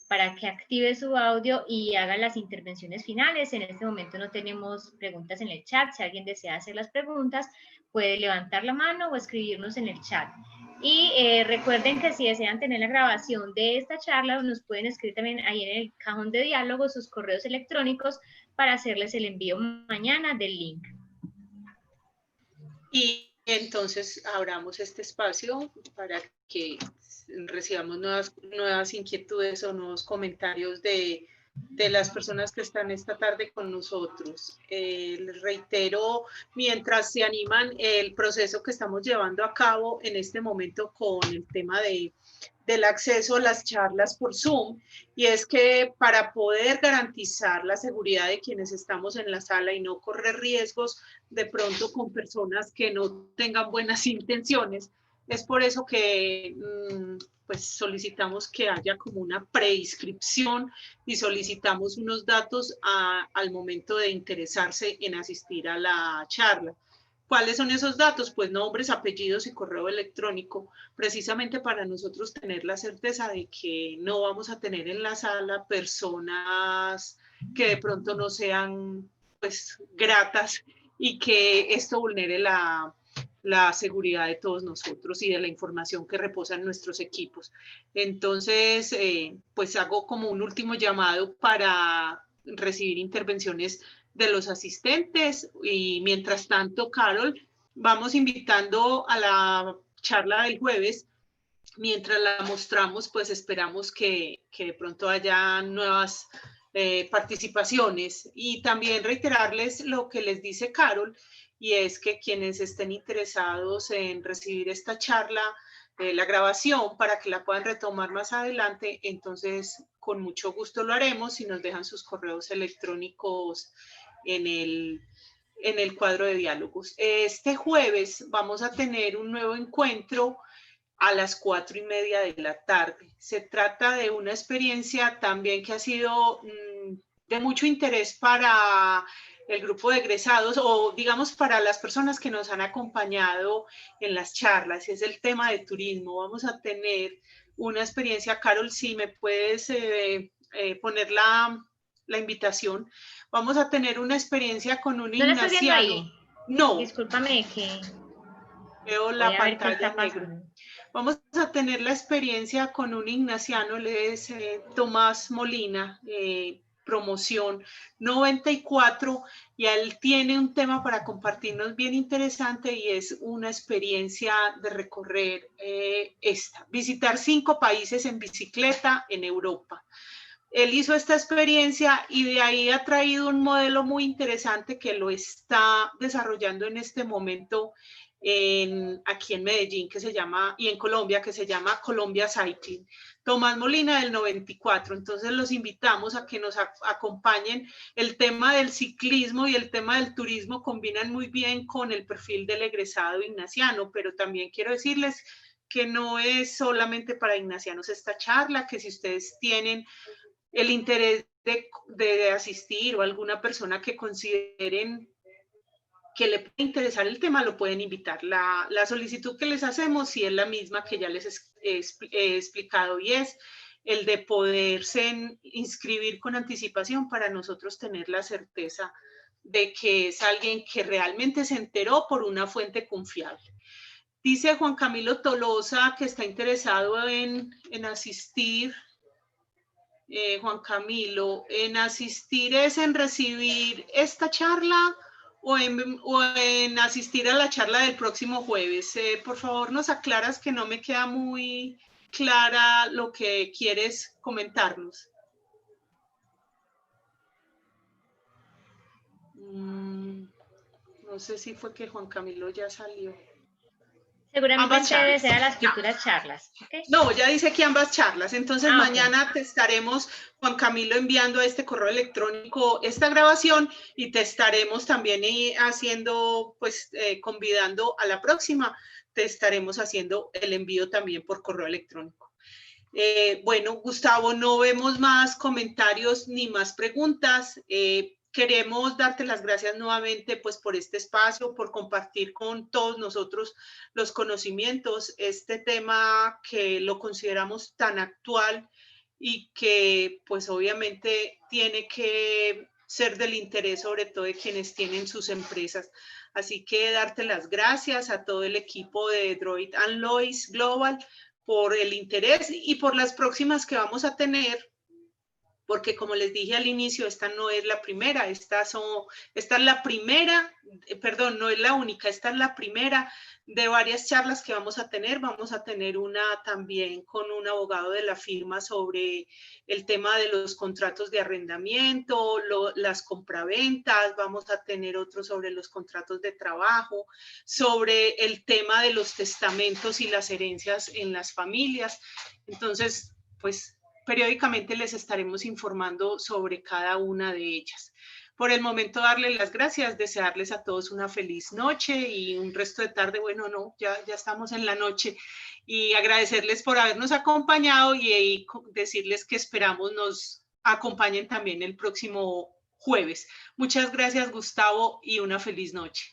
para que active su audio y haga las intervenciones finales. En este momento no tenemos preguntas en el chat. Si alguien desea hacer las preguntas, puede levantar la mano o escribirnos en el chat. Y recuerden que si desean tener la grabación de esta charla, nos pueden escribir también ahí en el cajón de diálogo sus correos electrónicos para hacerles el envío mañana del link. Y entonces abramos este espacio para que recibamos nuevas inquietudes o nuevos comentarios de las personas que están esta tarde con nosotros. Les reitero, mientras se animan, el proceso que estamos llevando a cabo en este momento con el tema del acceso a las charlas por Zoom, y es que para poder garantizar la seguridad de quienes estamos en la sala y no correr riesgos de pronto con personas que no tengan buenas intenciones, es por eso que pues solicitamos que haya como una preinscripción y solicitamos unos datos al momento de interesarse en asistir a la charla. ¿Cuáles son esos datos? Pues nombres, apellidos y correo electrónico, precisamente para nosotros tener la certeza de que no vamos a tener en la sala personas que de pronto no sean pues gratas y que esto vulnere la seguridad de todos nosotros y de la información que reposa en nuestros equipos. Entonces, pues hago como un último llamado para recibir intervenciones de los asistentes y mientras tanto, Carol, vamos invitando a la charla del jueves. Mientras la mostramos, pues esperamos que de pronto haya nuevas participaciones y también reiterarles lo que les dice Carol, y es que quienes estén interesados en recibir esta charla, la grabación, para que la puedan retomar más adelante, entonces con mucho gusto lo haremos si nos dejan sus correos electrónicos en el cuadro de diálogos. Este jueves vamos a tener un nuevo encuentro a las 4:30 de la tarde. Se trata de una experiencia también que ha sido de mucho interés para el grupo de egresados o digamos para las personas que nos han acompañado en las charlas, y es el tema de turismo. Vamos a tener una experiencia, Carol, si me puedes poner la invitación. Vamos a tener una experiencia con un ¿No la estoy viendo ignaciano. ahí? No. Discúlpame que veo voy la a ver qué pantalla está negra. pasando. Vamos a tener la experiencia con un ignaciano, él es Tomás Molina, promoción 94, y él tiene un tema para compartirnos bien interesante y es una experiencia de recorrer visitar 5 países en bicicleta en Europa. Él hizo esta experiencia y de ahí ha traído un modelo muy interesante que lo está desarrollando en este momento aquí en Medellín, que se llama, y en Colombia, que se llama Colombia Cycling. Tomás Molina del 94. Entonces los invitamos a que nos acompañen. El tema del ciclismo y el tema del turismo combinan muy bien con el perfil del egresado ignaciano, pero también quiero decirles que no es solamente para ignacianos esta charla, que si ustedes tienen el interés de asistir o alguna persona que consideren que le puede interesar el tema, lo pueden invitar. La solicitud que les hacemos sí es la misma que ya les he explicado, y es el de poderse inscribir con anticipación para nosotros tener la certeza de que es alguien que realmente se enteró por una fuente confiable. Dice Juan Camilo Tolosa que está interesado en asistir. Juan Camilo, ¿en asistir es en recibir esta charla o en asistir a la charla del próximo jueves? Por favor, nos aclaras, que no me queda muy clara lo que quieres comentarnos. No sé si fue que Juan Camilo ya salió. Seguramente debe ser a las futuras charlas. ¿Okay? No, ya dice aquí ambas charlas. Entonces mañana Okay. te estaremos, Juan Camilo, enviando a este correo electrónico esta grabación y te estaremos también haciendo, pues, convidando a la próxima. Te estaremos haciendo el envío también por correo electrónico. Bueno, Gustavo, no vemos más comentarios ni más preguntas. Queremos darte las gracias nuevamente pues, por este espacio, por compartir con todos nosotros los conocimientos, este tema que lo consideramos tan actual y que pues obviamente tiene que ser del interés sobre todo de quienes tienen sus empresas. Así que darte las gracias a todo el equipo de Droid and Lois Global por el interés y por las próximas que vamos a tener, porque como les dije al inicio, esta no es la primera, esta es la primera, perdón, no es la única, esta es la primera de varias charlas que vamos a tener. Vamos a tener una también con un abogado de la firma sobre el tema de los contratos de arrendamiento, las compraventas, vamos a tener otro sobre los contratos de trabajo, sobre el tema de los testamentos y las herencias en las familias. Entonces, pues, periódicamente les estaremos informando sobre cada una de ellas. Por el momento, darles las gracias, desearles a todos una feliz noche y un resto de tarde. Bueno, no, ya estamos en la noche. Y agradecerles por habernos acompañado y decirles que esperamos nos acompañen también el próximo jueves. Muchas gracias, Gustavo, y una feliz noche.